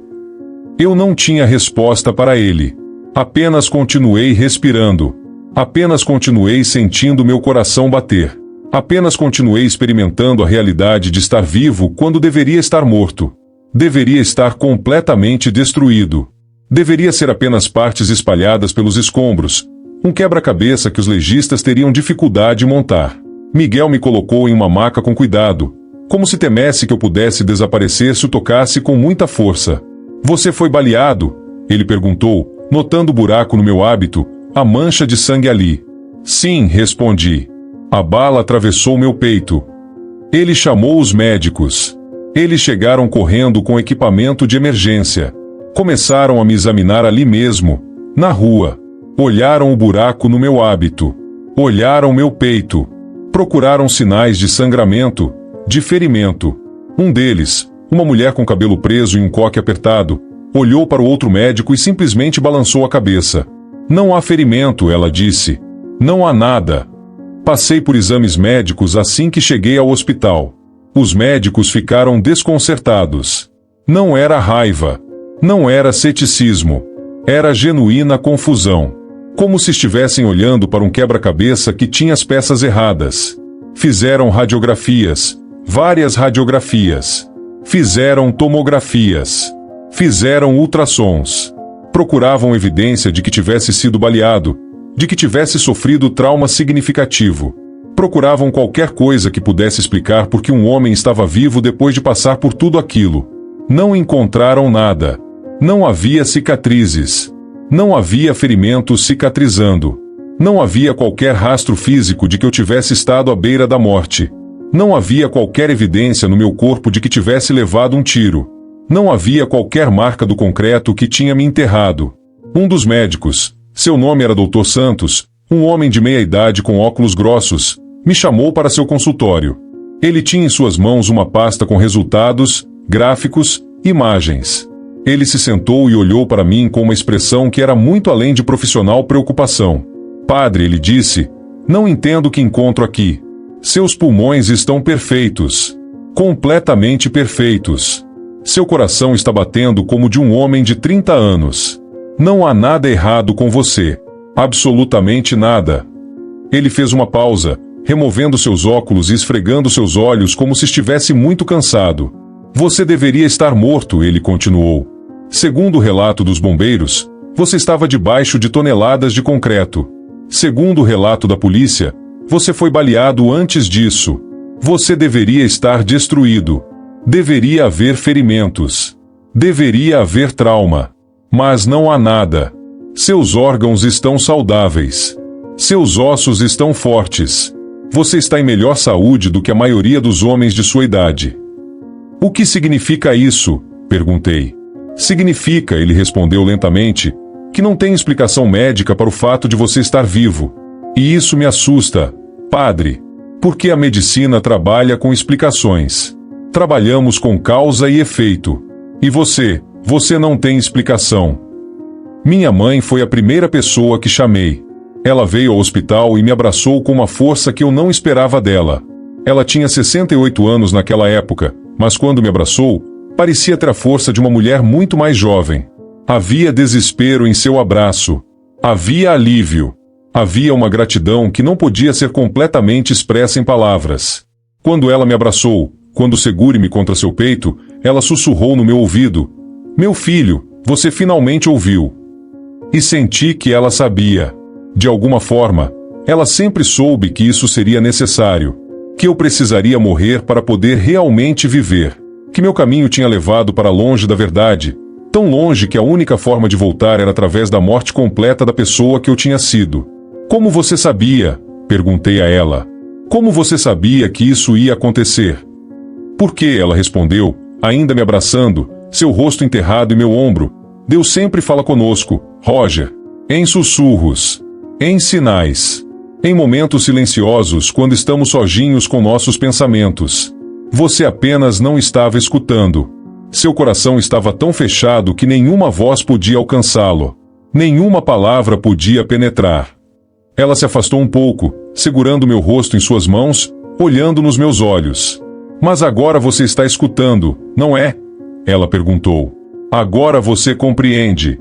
Eu não tinha resposta para ele. Apenas continuei respirando. Apenas continuei sentindo meu coração bater. Apenas continuei experimentando a realidade de estar vivo quando deveria estar morto. Deveria estar completamente destruído. Deveria ser apenas partes espalhadas pelos escombros. Um quebra-cabeça que os legistas teriam dificuldade em montar. Miguel me colocou em uma maca com cuidado, como se temesse que eu pudesse desaparecer se o tocasse com muita força. Você foi baleado? Ele perguntou, notando o buraco no meu hábito, a mancha de sangue ali. Sim, respondi. A bala atravessou meu peito. Ele chamou os médicos. Eles chegaram correndo com equipamento de emergência. Começaram a me examinar ali mesmo, na rua. Olharam o buraco no meu hábito. Olharam meu peito. Procuraram sinais de sangramento, de ferimento. Um deles, uma mulher com cabelo preso e um coque apertado, olhou para o outro médico e simplesmente balançou a cabeça. Não há ferimento, ela disse. Não há nada. Passei por exames médicos assim que cheguei ao hospital. Os médicos ficaram desconcertados. Não era raiva. Não era ceticismo. Era genuína confusão. Como se estivessem olhando para um quebra-cabeça que tinha as peças erradas. Fizeram radiografias. Várias radiografias. Fizeram tomografias. Fizeram ultrassons. Procuravam evidência de que tivesse sido baleado, de que tivesse sofrido trauma significativo. Procuravam qualquer coisa que pudesse explicar por que um homem estava vivo depois de passar por tudo aquilo. Não encontraram nada. Não havia cicatrizes. Não havia ferimentos cicatrizando. Não havia qualquer rastro físico de que eu tivesse estado à beira da morte. Não havia qualquer evidência no meu corpo de que tivesse levado um tiro. Não havia qualquer marca do concreto que tinha me enterrado. Um dos médicos, seu nome era Dr. Santos, um homem de meia idade com óculos grossos, me chamou para seu consultório. Ele tinha em suas mãos uma pasta com resultados, gráficos, imagens. Ele se sentou e olhou para mim com uma expressão que era muito além de profissional preocupação. Padre, ele disse, não entendo o que encontro aqui. Seus pulmões estão perfeitos. Completamente perfeitos. Seu coração está batendo como de um homem de 30 anos. Não há nada errado com você. Absolutamente nada. Ele fez uma pausa, removendo seus óculos e esfregando seus olhos como se estivesse muito cansado. Você deveria estar morto, ele continuou. Segundo o relato dos bombeiros, você estava debaixo de toneladas de concreto. Segundo o relato da polícia, você foi baleado antes disso. Você deveria estar destruído. Deveria haver ferimentos. Deveria haver trauma. Mas não há nada. Seus órgãos estão saudáveis. Seus ossos estão fortes. Você está em melhor saúde do que a maioria dos homens de sua idade. O que significa isso? Perguntei. Significa, ele respondeu lentamente, que não tem explicação médica para o fato de você estar vivo. E isso me assusta, padre, porque a medicina trabalha com explicações. Trabalhamos com causa e efeito. E você não tem explicação. Minha mãe foi a primeira pessoa que chamei. Ela veio ao hospital e me abraçou com uma força que eu não esperava dela. Ela tinha 68 anos naquela época, mas quando me abraçou, parecia ter a força de uma mulher muito mais jovem. Havia desespero em seu abraço. Havia alívio. Havia uma gratidão que não podia ser completamente expressa em palavras. Quando ela me abraçou, quando segure-me contra seu peito, ela sussurrou no meu ouvido, meu filho, você finalmente ouviu. E senti que ela sabia. De alguma forma, Ela sempre soube que isso seria necessário, que eu precisaria morrer para poder realmente viver, que meu caminho tinha levado para longe da verdade, tão longe que a única forma de voltar era através da morte completa da pessoa que eu tinha sido. Como você sabia? Perguntei a ela. Como você sabia que isso ia acontecer? Por que? Ela respondeu, ainda me abraçando, seu rosto enterrado em meu ombro. Deus sempre fala conosco, Roger. Em sussurros. Em sinais. Em momentos silenciosos, quando estamos sozinhos com nossos pensamentos. Você apenas não estava escutando. Seu coração estava tão fechado que nenhuma voz podia alcançá-lo. Nenhuma palavra podia penetrar. Ela se afastou um pouco, segurando meu rosto em suas mãos, olhando nos meus olhos. Mas agora você está escutando, não é? Ela perguntou. Agora você compreende.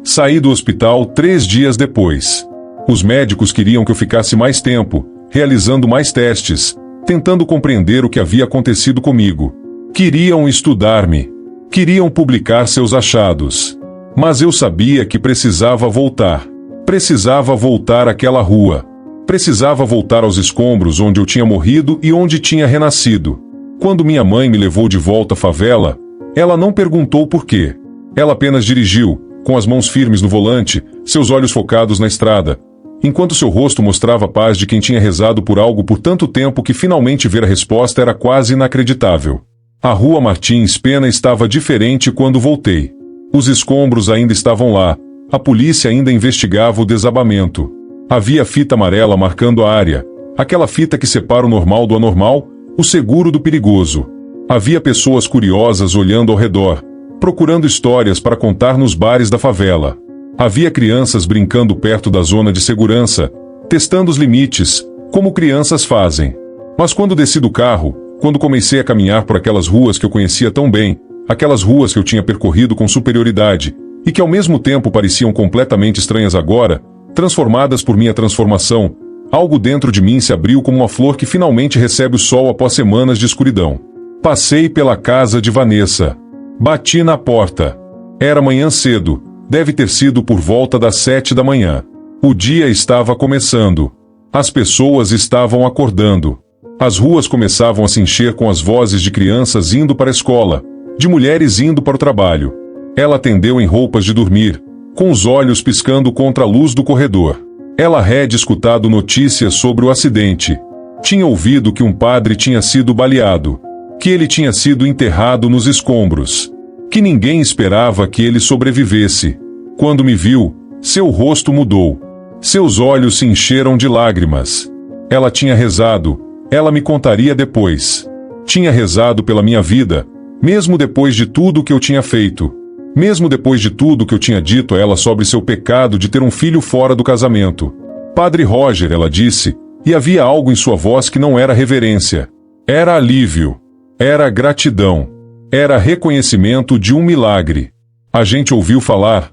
Saí do hospital 3 dias depois. Os médicos queriam que eu ficasse mais tempo, realizando mais testes, tentando compreender o que havia acontecido comigo. Queriam estudar-me. Queriam publicar seus achados. Mas eu sabia que precisava voltar. Precisava voltar àquela rua. Precisava voltar aos escombros onde eu tinha morrido e onde tinha renascido. Quando minha mãe me levou de volta à favela, ela não perguntou por quê. Ela apenas dirigiu, com as mãos firmes no volante, seus olhos focados na estrada, enquanto seu rosto mostrava a paz de quem tinha rezado por algo por tanto tempo que finalmente ver a resposta era quase inacreditável. A Rua Martins Pena estava diferente quando voltei. Os escombros ainda estavam lá, a polícia ainda investigava o desabamento. Havia fita amarela marcando a área, aquela fita que separa o normal do anormal, o seguro do perigoso. Havia pessoas curiosas olhando ao redor, procurando histórias para contar nos bares da favela. Havia crianças brincando perto da zona de segurança, testando os limites, como crianças fazem. Mas quando desci do carro, quando comecei a caminhar por aquelas ruas que eu conhecia tão bem, aquelas ruas que eu tinha percorrido com superioridade, e que ao mesmo tempo pareciam completamente estranhas agora, transformadas por minha transformação, algo dentro de mim se abriu como uma flor que finalmente recebe o sol após semanas de escuridão. Passei pela casa de Vanessa. Bati na porta. Era manhã cedo. Deve ter sido por volta das 7 da manhã. O dia estava começando. As pessoas estavam acordando. As ruas começavam a se encher com as vozes de crianças indo para a escola, de mulheres indo para o trabalho. Ela atendeu em roupas de dormir, com os olhos piscando contra a luz do corredor. Ela had escutado notícias sobre o acidente. Tinha ouvido que um padre tinha sido baleado, que ele tinha sido enterrado nos escombros, que ninguém esperava que ele sobrevivesse. Quando me viu, seu rosto mudou. Seus olhos se encheram de lágrimas. Ela tinha rezado, ela me contaria depois. Tinha rezado pela minha vida, mesmo depois de tudo o que eu tinha feito. Mesmo depois de tudo que eu tinha dito a ela sobre seu pecado de ter um filho fora do casamento. Padre Roger, ela disse, e havia algo em sua voz que não era reverência. Era alívio. Era gratidão. Era reconhecimento de um milagre. A gente ouviu falar.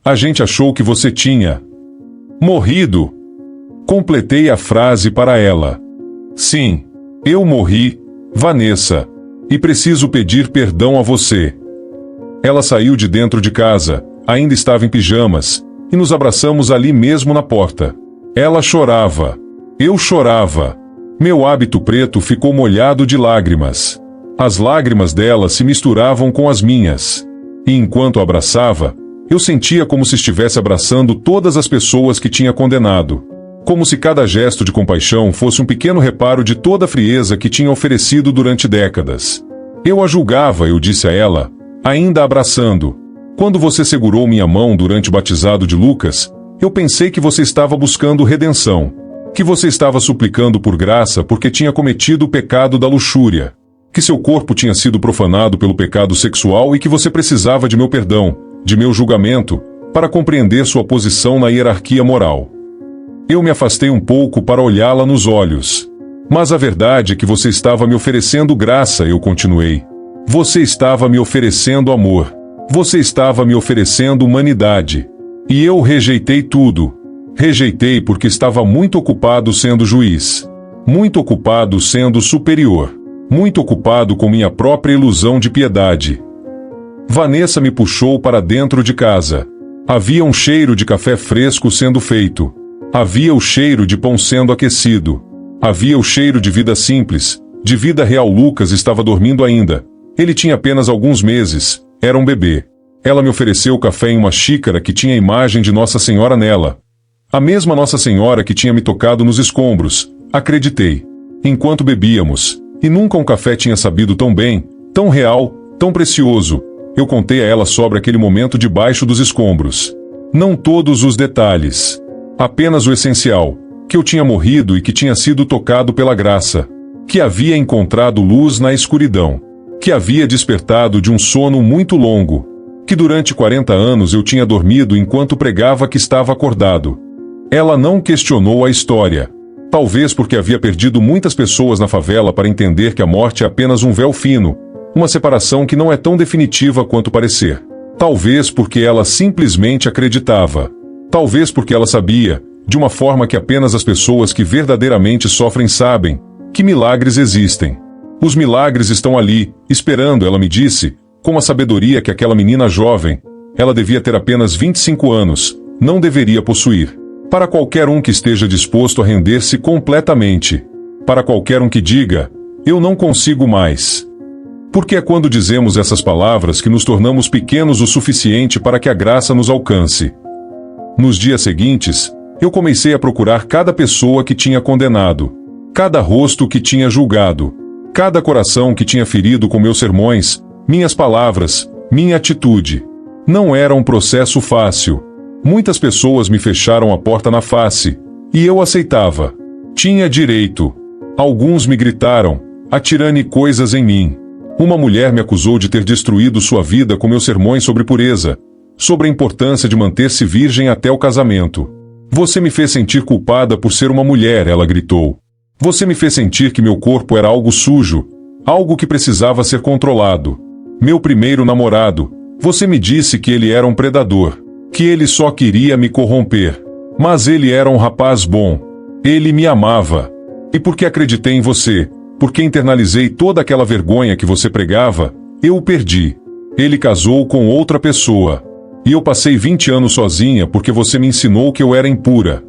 A gente achou que você tinha morrido. Completei a frase para ela. Sim, eu morri, Vanessa, e preciso pedir perdão a você. Ela saiu de dentro de casa, ainda estava em pijamas, e nos abraçamos ali mesmo na porta. Ela chorava. Eu chorava. Meu hábito preto ficou molhado de lágrimas. As lágrimas dela se misturavam com as minhas. E enquanto a abraçava, eu sentia como se estivesse abraçando todas as pessoas que tinha condenado. Como se cada gesto de compaixão fosse um pequeno reparo de toda a frieza que tinha oferecido durante décadas. Eu a julgava, eu disse a ela, ainda abraçando. Quando você segurou minha mão durante o batizado de Lucas, eu pensei que você estava buscando redenção, que você estava suplicando por graça porque tinha cometido o pecado da luxúria, que seu corpo tinha sido profanado pelo pecado sexual e que você precisava de meu perdão, de meu julgamento, para compreender sua posição na hierarquia moral. Eu me afastei um pouco para olhá-la nos olhos. Mas a verdade é que você estava me oferecendo graça, eu continuei. Você estava me oferecendo amor. Você estava me oferecendo humanidade. E eu rejeitei tudo. Rejeitei porque estava muito ocupado sendo juiz. Muito ocupado sendo superior. Muito ocupado com minha própria ilusão de piedade. Vanessa me puxou para dentro de casa. Havia um cheiro de café fresco sendo feito. Havia o cheiro de pão sendo aquecido. Havia o cheiro de vida simples, de vida real. Lucas estava dormindo ainda. Ele tinha apenas alguns meses, era um bebê. Ela me ofereceu café em uma xícara que tinha a imagem de Nossa Senhora nela. A mesma Nossa Senhora que tinha me tocado nos escombros. Acreditei. Enquanto bebíamos, e nunca um café tinha sabido tão bem, tão real, tão precioso. Eu contei a ela sobre aquele momento debaixo dos escombros. Não todos os detalhes. Apenas o essencial, que eu tinha morrido e que tinha sido tocado pela graça. Que havia encontrado luz na escuridão. Que havia despertado de um sono muito longo. Que durante 40 anos eu tinha dormido enquanto pregava que estava acordado. Ela não questionou a história. Talvez porque havia perdido muitas pessoas na favela para entender que a morte é apenas um véu fino, uma separação que não é tão definitiva quanto parecer. Talvez porque ela simplesmente acreditava. Talvez porque ela sabia, de uma forma que apenas as pessoas que verdadeiramente sofrem sabem, que milagres existem. Os milagres estão ali, esperando, ela me disse, com a sabedoria que aquela menina jovem, ela devia ter apenas 25 anos, não deveria possuir. Para qualquer um que esteja disposto a render-se completamente. Para qualquer um que diga, eu não consigo mais. Porque é quando dizemos essas palavras que nos tornamos pequenos o suficiente para que a graça nos alcance. Nos dias seguintes, eu comecei a procurar cada pessoa que tinha condenado, cada rosto que tinha julgado, cada coração que tinha ferido com meus sermões, minhas palavras, minha atitude. Não era um processo fácil. Muitas pessoas me fecharam a porta na face, e eu aceitava. Tinha direito. Alguns me gritaram, atirando coisas em mim. Uma mulher me acusou de ter destruído sua vida com meus sermões sobre pureza, sobre a importância de manter-se virgem até o casamento. Você me fez sentir culpada por ser uma mulher, ela gritou. Você me fez sentir que meu corpo era algo sujo, algo que precisava ser controlado. Meu primeiro namorado, você me disse que ele era um predador. Que ele só queria me corromper. Mas ele era um rapaz bom. Ele me amava. E porque acreditei em você, porque internalizei toda aquela vergonha que você pregava, eu o perdi. Ele casou com outra pessoa. E eu passei 20 anos sozinha porque você me ensinou que eu era impura.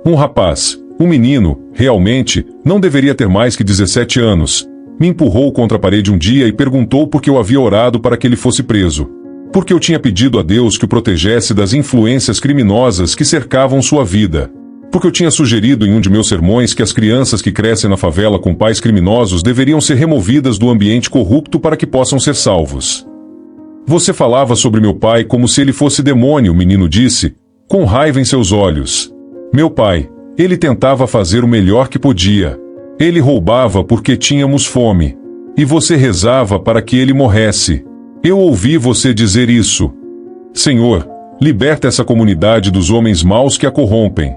Um rapaz, um menino, realmente, não deveria ter mais que 17 anos. Me empurrou contra a parede um dia e perguntou por que eu havia orado para que ele fosse preso. Porque eu tinha pedido a Deus que o protegesse das influências criminosas que cercavam sua vida. Porque eu tinha sugerido em um de meus sermões que as crianças que crescem na favela com pais criminosos deveriam ser removidas do ambiente corrupto para que possam ser salvos. Você falava sobre meu pai como se ele fosse demônio, o menino disse, com raiva em seus olhos. Meu pai, ele tentava fazer o melhor que podia. Ele roubava porque tínhamos fome. E você rezava para que ele morresse. Eu ouvi você dizer isso. Senhor, liberta essa comunidade dos homens maus que a corrompem.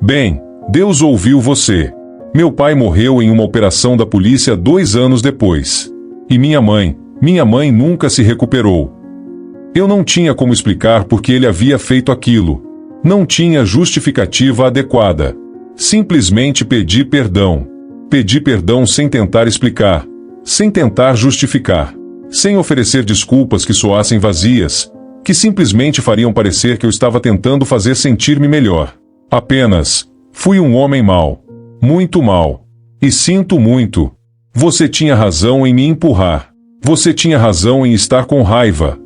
Bem, Deus ouviu você. Meu pai morreu em uma operação da polícia 2 anos depois. E minha mãe nunca se recuperou. Eu não tinha como explicar por que ele havia feito aquilo. Não tinha justificativa adequada. Simplesmente pedi perdão. Pedi perdão sem tentar explicar, sem tentar justificar. Sem oferecer desculpas que soassem vazias, que simplesmente fariam parecer que eu estava tentando fazer sentir-me melhor. Apenas, fui um homem mau. Muito mau. E sinto muito. Você tinha razão em me empurrar. Você tinha razão em estar com raiva.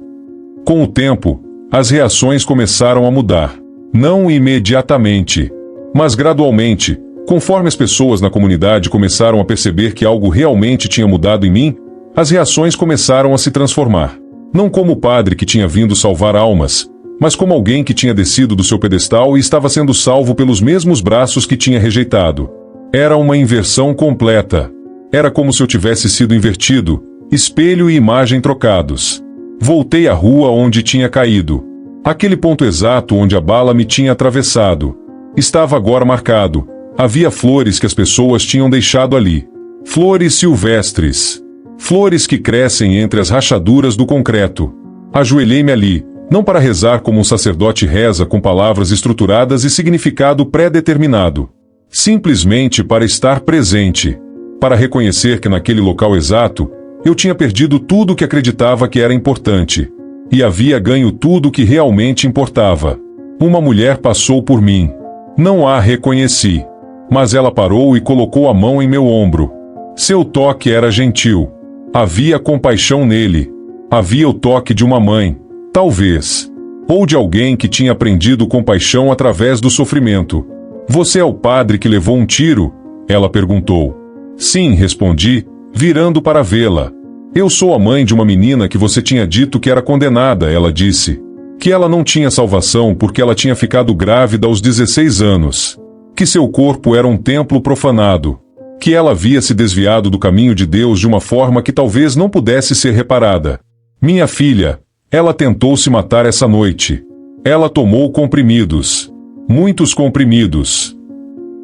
Com o tempo, as reações começaram a mudar. Não imediatamente, mas gradualmente, conforme as pessoas na comunidade começaram a perceber que algo realmente tinha mudado em mim, as reações começaram a se transformar. Não como o padre que tinha vindo salvar almas, mas como alguém que tinha descido do seu pedestal e estava sendo salvo pelos mesmos braços que tinha rejeitado. Era uma inversão completa. Era como se eu tivesse sido invertido, espelho e imagem trocados. Voltei à rua onde tinha caído. Aquele ponto exato onde a bala me tinha atravessado. Estava agora marcado. Havia flores que as pessoas tinham deixado ali. Flores silvestres. Flores que crescem entre as rachaduras do concreto. Ajoelhei-me ali, não para rezar como um sacerdote reza com palavras estruturadas e significado pré-determinado. Simplesmente para estar presente. Para reconhecer que naquele local exato, eu tinha perdido tudo o que acreditava que era importante. E havia ganho tudo o que realmente importava. Uma mulher passou por mim. Não a reconheci. Mas ela parou e colocou a mão em meu ombro. Seu toque era gentil. Havia compaixão nele. Havia o toque de uma mãe, talvez. Ou de alguém que tinha aprendido compaixão através do sofrimento. Você é o padre que levou um tiro? Ela perguntou. Sim, respondi, virando para vê-la. Eu sou a mãe de uma menina que você tinha dito que era condenada, ela disse. Que ela não tinha salvação porque ela tinha ficado grávida aos 16 anos. Que seu corpo era um templo profanado. Que ela havia se desviado do caminho de Deus de uma forma que talvez não pudesse ser reparada. Minha filha, ela tentou se matar essa noite. Ela tomou comprimidos. Muitos comprimidos.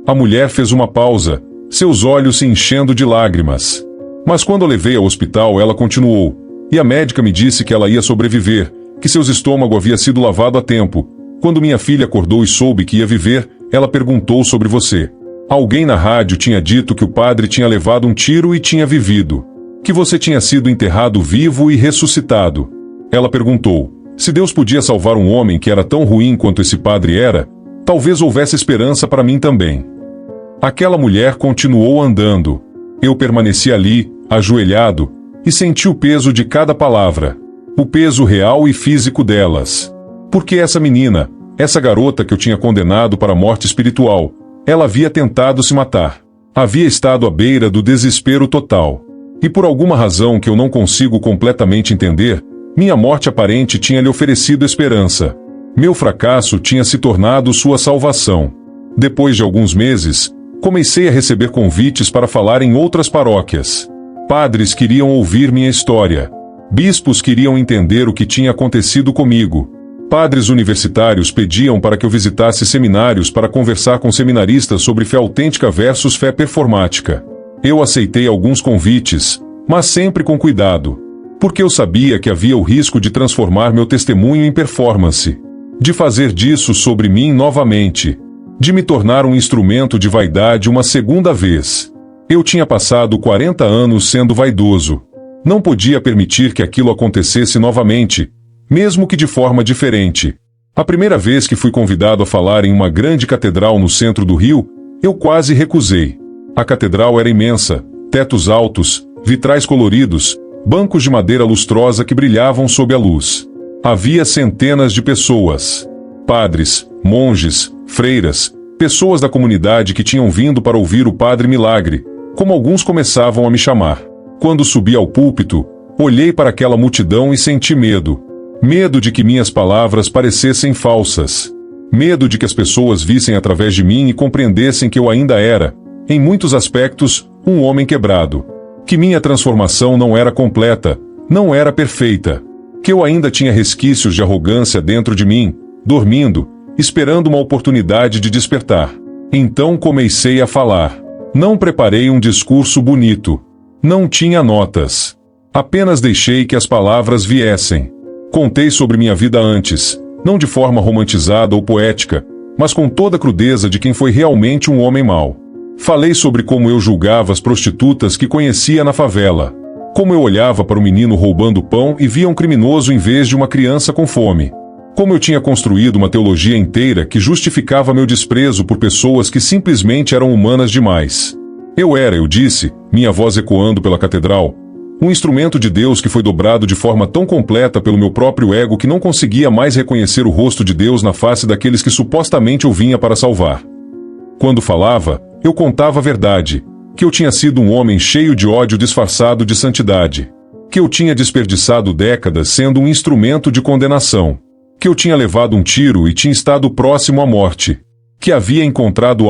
A mulher fez uma pausa, seus olhos se enchendo de lágrimas. Mas quando a levei ao hospital, ela continuou. E a médica me disse que ela ia sobreviver, que seu estômago havia sido lavado a tempo. Quando minha filha acordou e soube que ia viver, ela perguntou sobre você. Alguém na rádio tinha dito que o padre tinha levado um tiro e tinha vivido. Que você tinha sido enterrado vivo e ressuscitado. Ela perguntou, se Deus podia salvar um homem que era tão ruim quanto esse padre era, talvez houvesse esperança para mim também. Aquela mulher continuou andando. Eu permaneci ali, ajoelhado, e senti o peso de cada palavra. O peso real e físico delas. Porque essa menina, essa garota que eu tinha condenado para a morte espiritual, ela havia tentado se matar. Havia estado à beira do desespero total. E por alguma razão que eu não consigo completamente entender, minha morte aparente tinha lhe oferecido esperança. Meu fracasso tinha se tornado sua salvação. Depois de alguns meses, comecei a receber convites para falar em outras paróquias. Padres queriam ouvir minha história. Bispos queriam entender o que tinha acontecido comigo. Padres universitários pediam para que eu visitasse seminários para conversar com seminaristas sobre fé autêntica versus fé performática. Eu aceitei alguns convites, mas sempre com cuidado. Porque eu sabia que havia o risco de transformar meu testemunho em performance. De fazer disso sobre mim novamente. De me tornar um instrumento de vaidade uma segunda vez. Eu tinha passado 40 anos sendo vaidoso. Não podia permitir que aquilo acontecesse novamente, mesmo que de forma diferente. A primeira vez que fui convidado a falar em uma grande catedral no centro do Rio, eu quase recusei. A catedral era imensa, tetos altos, vitrais coloridos, bancos de madeira lustrosa que brilhavam sob a luz. Havia centenas de pessoas. Padres, monges, freiras, pessoas da comunidade que tinham vindo para ouvir o Padre Milagre, como alguns começavam a me chamar. Quando subi ao púlpito, olhei para aquela multidão e senti medo. Medo de que minhas palavras parecessem falsas. Medo de que as pessoas vissem através de mim e compreendessem que eu ainda era, em muitos aspectos, um homem quebrado. Que minha transformação não era completa, não era perfeita. Que eu ainda tinha resquícios de arrogância dentro de mim, dormindo, esperando uma oportunidade de despertar. Então comecei a falar. Não preparei um discurso bonito. Não tinha notas. Apenas deixei que as palavras viessem. Contei sobre minha vida antes, não de forma romantizada ou poética, mas com toda a crudeza de quem foi realmente um homem mau. Falei sobre como eu julgava as prostitutas que conhecia na favela. Como eu olhava para um menino roubando pão e via um criminoso em vez de uma criança com fome. Como eu tinha construído uma teologia inteira que justificava meu desprezo por pessoas que simplesmente eram humanas demais. Eu disse, minha voz ecoando pela catedral, um instrumento de Deus que foi dobrado de forma tão completa pelo meu próprio ego que não conseguia mais reconhecer o rosto de Deus na face daqueles que supostamente eu vinha para salvar. Quando falava, eu contava a verdade, que eu tinha sido um homem cheio de ódio disfarçado de santidade, que eu tinha desperdiçado décadas sendo um instrumento de condenação, que eu tinha levado um tiro e tinha estado próximo à morte, que havia encontrado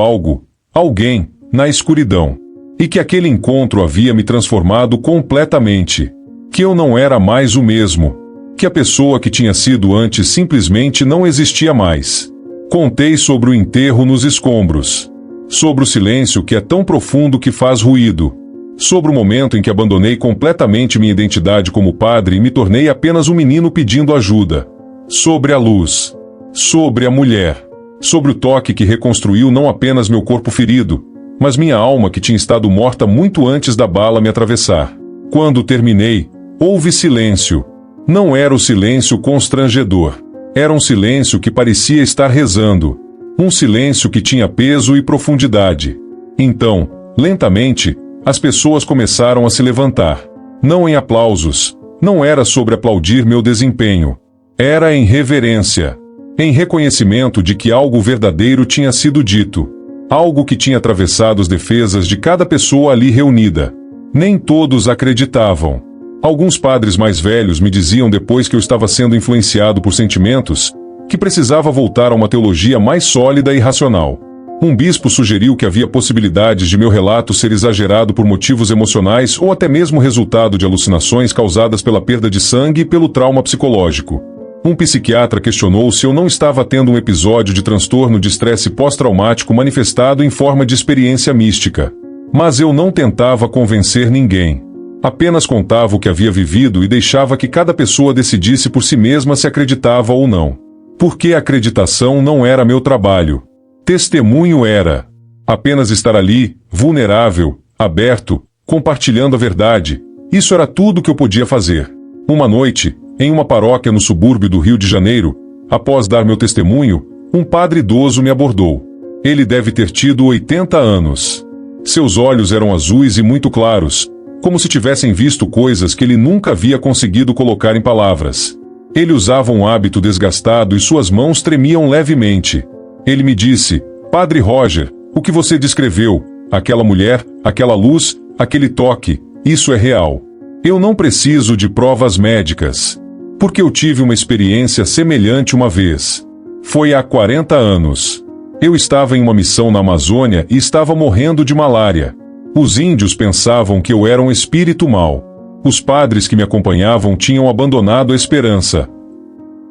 alguém, na escuridão, e que aquele encontro havia me transformado completamente, que eu não era mais o mesmo, que a pessoa que tinha sido antes simplesmente não existia mais. Contei sobre o enterro nos escombros, sobre o silêncio que é tão profundo que faz ruído, sobre o momento em que abandonei completamente minha identidade como padre e me tornei apenas um menino pedindo ajuda, sobre a luz, sobre a mulher, sobre o toque que reconstruiu não apenas meu corpo ferido, mas minha alma que tinha estado morta muito antes da bala me atravessar. Quando terminei, houve silêncio. Não era o silêncio constrangedor. Era um silêncio que parecia estar rezando. Um silêncio que tinha peso e profundidade. Então, lentamente, as pessoas começaram a se levantar. Não em aplausos. Não era sobre aplaudir meu desempenho. Era em reverência. Em reconhecimento de que algo verdadeiro tinha sido dito. Algo que tinha atravessado as defesas de cada pessoa ali reunida. Nem todos acreditavam. Alguns padres mais velhos me diziam depois que eu estava sendo influenciado por sentimentos, que precisava voltar a uma teologia mais sólida e racional. Um bispo sugeriu que havia possibilidades de meu relato ser exagerado por motivos emocionais ou até mesmo resultado de alucinações causadas pela perda de sangue e pelo trauma psicológico. Um psiquiatra questionou se eu não estava tendo um episódio de transtorno de estresse pós-traumático manifestado em forma de experiência mística. Mas eu não tentava convencer ninguém. Apenas contava o que havia vivido e deixava que cada pessoa decidisse por si mesma se acreditava ou não. Porque a acreditação não era meu trabalho. Testemunho era. Apenas estar ali, vulnerável, aberto, compartilhando a verdade. Isso era tudo que eu podia fazer. Uma noite, em uma paróquia no subúrbio do Rio de Janeiro, após dar meu testemunho, um padre idoso me abordou. Ele deve ter tido 80 anos. Seus olhos eram azuis e muito claros, como se tivessem visto coisas que ele nunca havia conseguido colocar em palavras. Ele usava um hábito desgastado e suas mãos tremiam levemente. Ele me disse: Padre Roger, o que você descreveu, aquela mulher, aquela luz, aquele toque, isso é real. Eu não preciso de provas médicas. Porque eu tive uma experiência semelhante uma vez. Foi há 40 anos. Eu estava em uma missão na Amazônia e estava morrendo de malária. Os índios pensavam que eu era um espírito mau. Os padres que me acompanhavam tinham abandonado a esperança.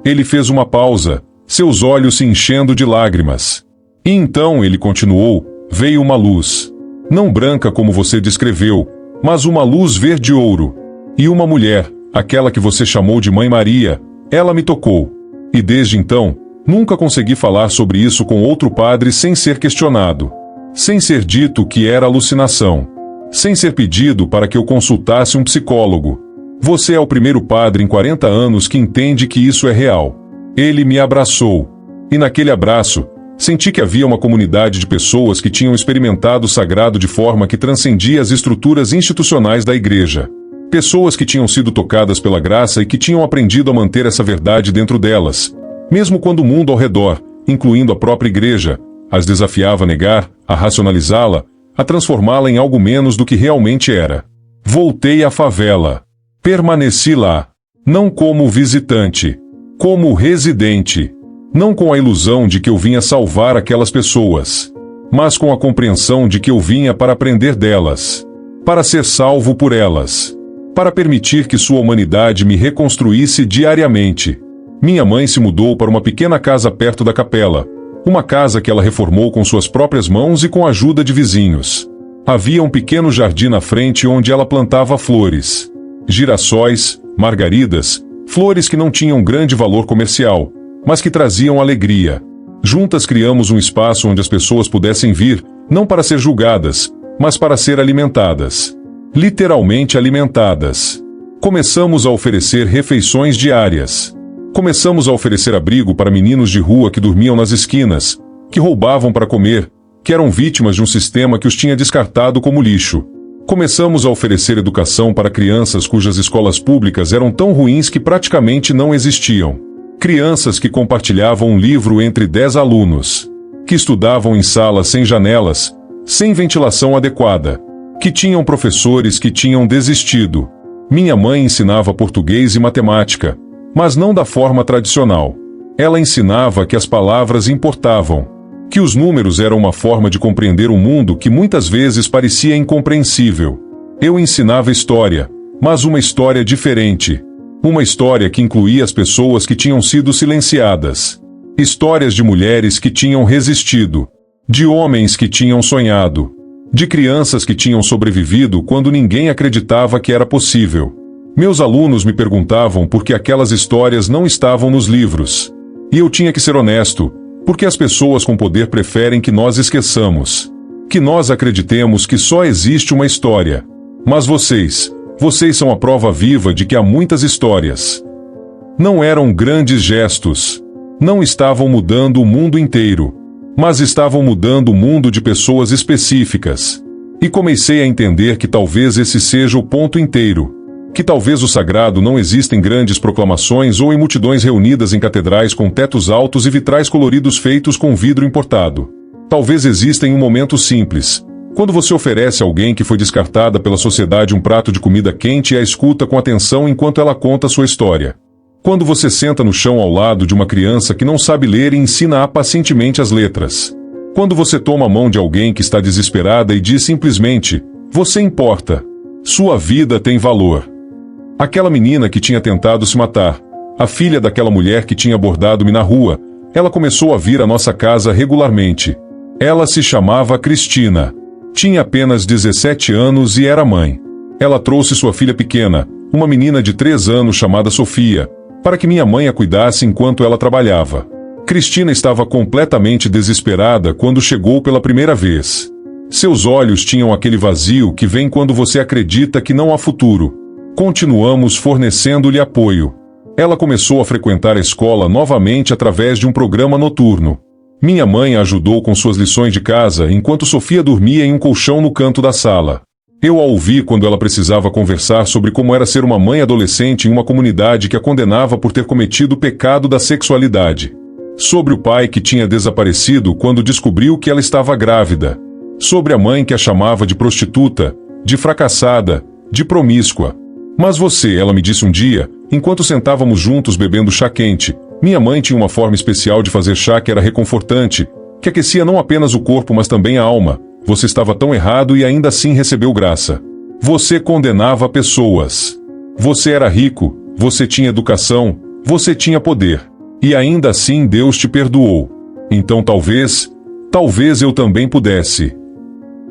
Ele fez uma pausa, seus olhos se enchendo de lágrimas. E então ele continuou: veio uma luz. Não branca como você descreveu, mas uma luz verde-ouro. E uma mulher, aquela que você chamou de Mãe Maria, ela me tocou. E desde então, nunca consegui falar sobre isso com outro padre sem ser questionado. Sem ser dito que era alucinação. Sem ser pedido para que eu consultasse um psicólogo. Você é o primeiro padre em 40 anos que entende que isso é real. Ele me abraçou. E naquele abraço, senti que havia uma comunidade de pessoas que tinham experimentado o sagrado de forma que transcendia as estruturas institucionais da igreja. Pessoas que tinham sido tocadas pela graça e que tinham aprendido a manter essa verdade dentro delas, mesmo quando o mundo ao redor, incluindo a própria igreja, as desafiava a negar, a racionalizá-la, a transformá-la em algo menos do que realmente era. Voltei à favela. Permaneci lá. Não como visitante. Como residente. Não com a ilusão de que eu vinha salvar aquelas pessoas, mas com a compreensão de que eu vinha para aprender delas. Para ser salvo por elas. Para permitir que sua humanidade me reconstruísse diariamente. Minha mãe se mudou para uma pequena casa perto da capela. Uma casa que ela reformou com suas próprias mãos e com a ajuda de vizinhos. Havia um pequeno jardim na frente onde ela plantava flores. Girassóis, margaridas, flores que não tinham grande valor comercial, mas que traziam alegria. Juntas criamos um espaço onde as pessoas pudessem vir, não para ser julgadas, mas para ser alimentadas. Literalmente alimentadas. Começamos a oferecer refeições diárias. Começamos a oferecer abrigo para meninos de rua que dormiam nas esquinas, que roubavam para comer, que eram vítimas de um sistema que os tinha descartado como lixo. Começamos a oferecer educação para crianças cujas escolas públicas eram tão ruins que praticamente não existiam. Crianças que compartilhavam um livro entre 10 alunos. Que estudavam em salas sem janelas, sem ventilação adequada. Que tinham professores que tinham desistido. Minha mãe ensinava português e matemática, mas não da forma tradicional. Ela ensinava que as palavras importavam, que os números eram uma forma de compreender o mundo que muitas vezes parecia incompreensível. Eu ensinava história, mas uma história diferente. Uma história que incluía as pessoas que tinham sido silenciadas. Histórias de mulheres que tinham resistido. De homens que tinham sonhado. De crianças que tinham sobrevivido quando ninguém acreditava que era possível. Meus alunos me perguntavam por que aquelas histórias não estavam nos livros. E eu tinha que ser honesto, porque as pessoas com poder preferem que nós esqueçamos. Que nós acreditemos que só existe uma história. Mas vocês são a prova viva de que há muitas histórias. Não eram grandes gestos. Não estavam mudando o mundo inteiro. mas estavam mudando o mundo de pessoas específicas. E comecei a entender que talvez esse seja o ponto inteiro. Que talvez o sagrado não exista em grandes proclamações ou em multidões reunidas em catedrais com tetos altos e vitrais coloridos feitos com vidro importado. Talvez exista em um momento simples, quando você oferece a alguém que foi descartada pela sociedade um prato de comida quente e a escuta com atenção enquanto ela conta sua história. Quando você senta no chão ao lado de uma criança que não sabe ler e ensina-a pacientemente as letras. Quando você toma a mão de alguém que está desesperada e diz simplesmente: "Você importa. Sua vida tem valor." Aquela menina que tinha tentado se matar, a filha daquela mulher que tinha abordado-me na rua, ela começou a vir à nossa casa regularmente. Ela se chamava Cristina. Tinha apenas 17 anos e era mãe. Ela trouxe sua filha pequena, uma menina de 3 anos chamada Sofia, para que minha mãe a cuidasse enquanto ela trabalhava. Cristina estava completamente desesperada quando chegou pela primeira vez. Seus olhos tinham aquele vazio que vem quando você acredita que não há futuro. Continuamos fornecendo-lhe apoio. Ela começou a frequentar a escola novamente através de um programa noturno. Minha mãe a ajudou com suas lições de casa enquanto Sofia dormia em um colchão no canto da sala. Eu a ouvi quando ela precisava conversar sobre como era ser uma mãe adolescente em uma comunidade que a condenava por ter cometido o pecado da sexualidade. Sobre o pai que tinha desaparecido quando descobriu que ela estava grávida. Sobre a mãe que a chamava de prostituta, de fracassada, de promíscua. Mas você, ela me disse um dia, enquanto sentávamos juntos bebendo chá quente, minha mãe tinha uma forma especial de fazer chá que era reconfortante, que aquecia não apenas o corpo mas também a alma. Você estava tão errado e ainda assim recebeu graça. Você condenava pessoas. Você era rico, você tinha educação, você tinha poder. E ainda assim Deus te perdoou. Então talvez eu também pudesse.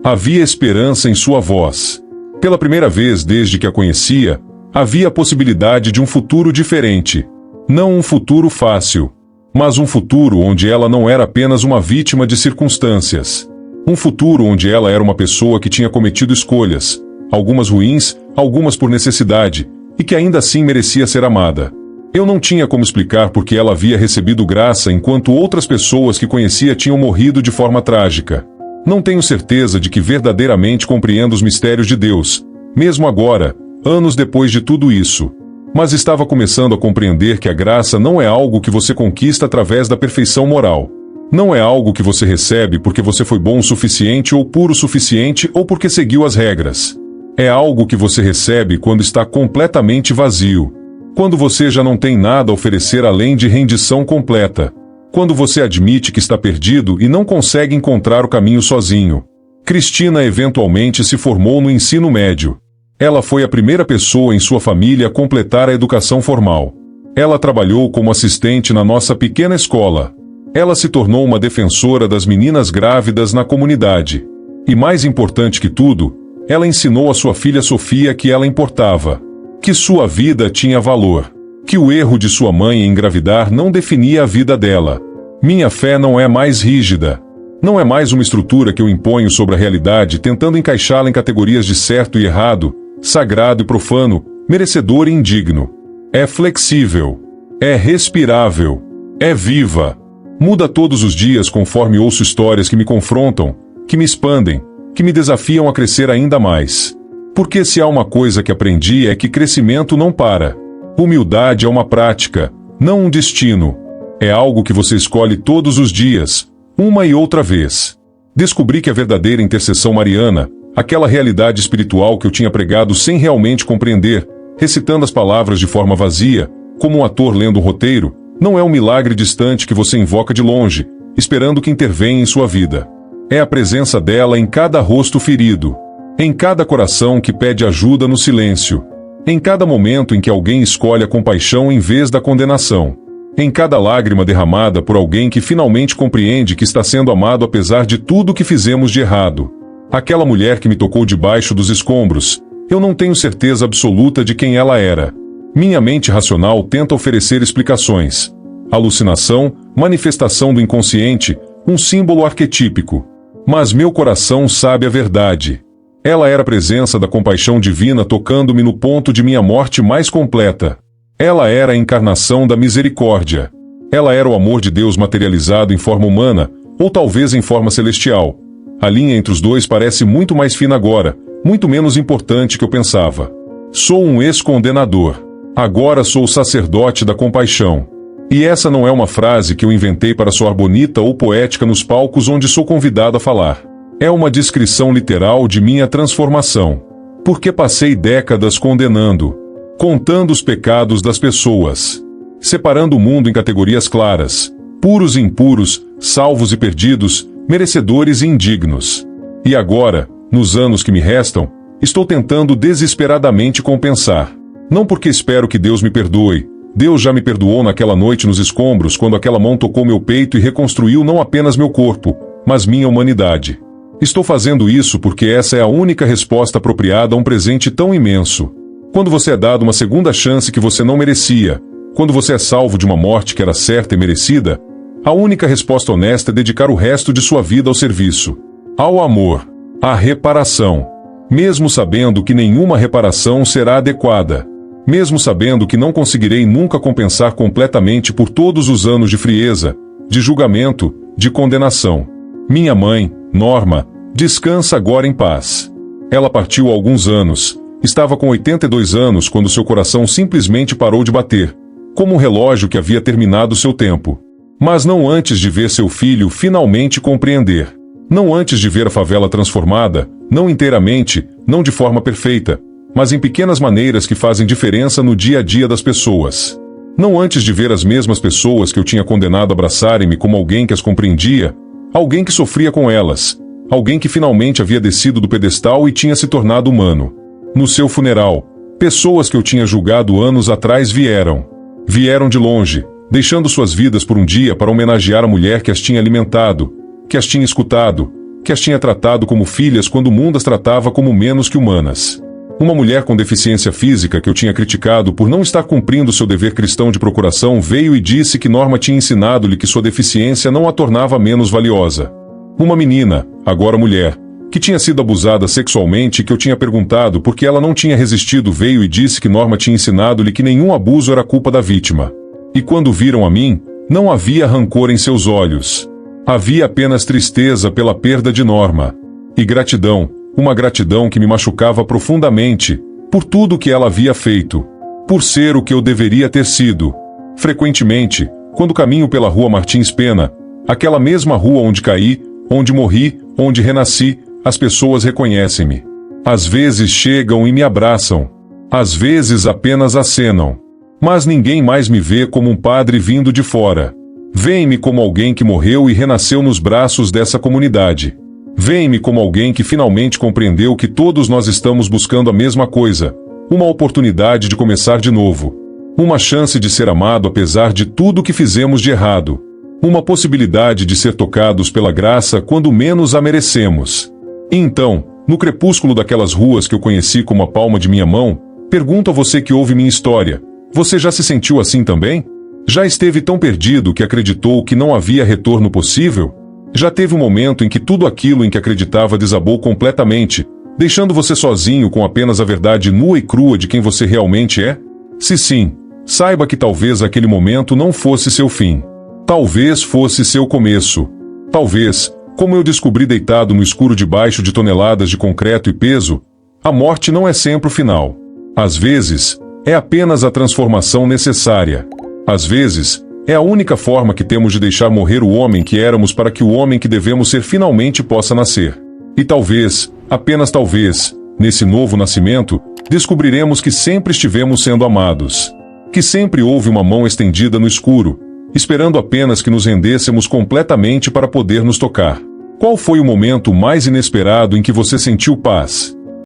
Havia esperança em sua voz. Pela primeira vez desde que a conhecia, havia a possibilidade de um futuro diferente. Não um futuro fácil, mas um futuro onde ela não era apenas uma vítima de circunstâncias. Um futuro onde ela era uma pessoa que tinha cometido escolhas, algumas ruins, algumas por necessidade, e que ainda assim merecia ser amada. Eu não tinha como explicar por que ela havia recebido graça enquanto outras pessoas que conhecia tinham morrido de forma trágica. Não tenho certeza de que verdadeiramente compreendo os mistérios de Deus, mesmo agora, anos depois de tudo isso. Mas estava começando a compreender que a graça não é algo que você conquista através da perfeição moral. Não é algo que você recebe porque você foi bom o suficiente ou puro o suficiente ou porque seguiu as regras. É algo que você recebe quando está completamente vazio. Quando você já não tem nada a oferecer além de rendição completa. Quando você admite que está perdido e não consegue encontrar o caminho sozinho. Cristina eventualmente se formou no ensino médio. Ela foi a primeira pessoa em sua família a completar a educação formal. Ela trabalhou como assistente na nossa pequena escola. Ela se tornou uma defensora das meninas grávidas na comunidade. E mais importante que tudo, ela ensinou a sua filha Sofia que ela importava. Que sua vida tinha valor. Que o erro de sua mãe em engravidar não definia a vida dela. Minha fé não é mais rígida. Não é mais uma estrutura que eu imponho sobre a realidade tentando encaixá-la em categorias de certo e errado, sagrado e profano, merecedor e indigno. É flexível. É respirável. É viva. Muda todos os dias conforme ouço histórias que me confrontam, que me expandem, que me desafiam a crescer ainda mais. Porque se há uma coisa que aprendi é que crescimento não para. Humildade é uma prática, não um destino. É algo que você escolhe todos os dias, uma e outra vez. Descobri que a verdadeira intercessão mariana, aquela realidade espiritual que eu tinha pregado sem realmente compreender, recitando as palavras de forma vazia, como um ator lendo um roteiro, não é um milagre distante que você invoca de longe, esperando que intervenha em sua vida. É a presença dela em cada rosto ferido, em cada coração que pede ajuda no silêncio, em cada momento em que alguém escolhe a compaixão em vez da condenação, em cada lágrima derramada por alguém que finalmente compreende que está sendo amado apesar de tudo que fizemos de errado. Aquela mulher que me tocou debaixo dos escombros, eu não tenho certeza absoluta de quem ela era. Minha mente racional tenta oferecer explicações. Alucinação, manifestação do inconsciente, um símbolo arquetípico. Mas meu coração sabe a verdade. Ela era a presença da compaixão divina tocando-me no ponto de minha morte mais completa. Ela era a encarnação da misericórdia. Ela era o amor de Deus materializado em forma humana, ou talvez em forma celestial. A linha entre os dois parece muito mais fina agora, muito menos importante que eu pensava. Sou um ex-condenador. Agora sou o sacerdote da compaixão. E essa não é uma frase que eu inventei para soar bonita ou poética nos palcos onde sou convidado a falar. É uma descrição literal de minha transformação. Porque passei décadas condenando, contando os pecados das pessoas, separando o mundo em categorias claras, puros e impuros, salvos e perdidos, merecedores e indignos. E agora, nos anos que me restam, estou tentando desesperadamente compensar. Não porque espero que Deus me perdoe. Deus já me perdoou naquela noite nos escombros quando aquela mão tocou meu peito e reconstruiu não apenas meu corpo, mas minha humanidade. Estou fazendo isso porque essa é a única resposta apropriada a um presente tão imenso. Quando você é dado uma segunda chance que você não merecia, quando você é salvo de uma morte que era certa e merecida, a única resposta honesta é dedicar o resto de sua vida ao serviço, ao amor, à reparação. Mesmo sabendo que nenhuma reparação será adequada. Mesmo sabendo que não conseguirei nunca compensar completamente por todos os anos de frieza, de julgamento, de condenação. Minha mãe, Norma, descansa agora em paz. Ela partiu há alguns anos. Estava com 82 anos quando seu coração simplesmente parou de bater, como um relógio que havia terminado seu tempo. Mas não antes de ver seu filho finalmente compreender. Não antes de ver a favela transformada, não inteiramente, não de forma perfeita, mas em pequenas maneiras que fazem diferença no dia a dia das pessoas. Não antes de ver as mesmas pessoas que eu tinha condenado abraçarem-me como alguém que as compreendia, alguém que sofria com elas, alguém que finalmente havia descido do pedestal e tinha se tornado humano. No seu funeral, pessoas que eu tinha julgado anos atrás vieram. Vieram de longe, deixando suas vidas por um dia para homenagear a mulher que as tinha alimentado, que as tinha escutado, que as tinha tratado como filhas quando o mundo as tratava como menos que humanas. Uma mulher com deficiência física que eu tinha criticado por não estar cumprindo seu dever cristão de procuração veio e disse que Norma tinha ensinado-lhe que sua deficiência não a tornava menos valiosa. Uma menina, agora mulher, que tinha sido abusada sexualmente e que eu tinha perguntado por que ela não tinha resistido veio e disse que Norma tinha ensinado-lhe que nenhum abuso era culpa da vítima. E quando viram a mim, não havia rancor em seus olhos. Havia apenas tristeza pela perda de Norma. E gratidão, uma gratidão que me machucava profundamente, por tudo o que ela havia feito, por ser o que eu deveria ter sido. Frequentemente, quando caminho pela rua Martins Pena, aquela mesma rua onde caí, onde morri, onde renasci, as pessoas reconhecem-me. Às vezes chegam e me abraçam. Às vezes apenas acenam. Mas ninguém mais me vê como um padre vindo de fora. Veem-me como alguém que morreu e renasceu nos braços dessa comunidade. Veem-me como alguém que finalmente compreendeu que todos nós estamos buscando a mesma coisa, uma oportunidade de começar de novo. Uma chance de ser amado apesar de tudo que fizemos de errado. Uma possibilidade de ser tocados pela graça quando menos a merecemos. E então, no crepúsculo daquelas ruas que eu conheci como a palma de minha mão, pergunto a você que ouve minha história, você já se sentiu assim também? Já esteve tão perdido que acreditou que não havia retorno possível? Já teve um momento em que tudo aquilo em que acreditava desabou completamente, deixando você sozinho com apenas a verdade nua e crua de quem você realmente é? Se sim, saiba que talvez aquele momento não fosse seu fim. Talvez fosse seu começo. Talvez, como eu descobri deitado no escuro debaixo de toneladas de concreto e peso, a morte não é sempre o final. Às vezes, é apenas a transformação necessária. Às vezes, é a única forma que temos de deixar morrer o homem que éramos para que o homem que devemos ser finalmente possa nascer. E talvez, apenas talvez, nesse novo nascimento, descobriremos que sempre estivemos sendo amados. Que sempre houve uma mão estendida no escuro, esperando apenas que nos rendêssemos completamente para poder nos tocar. Qual foi o momento mais inesperado em que você sentiu paz?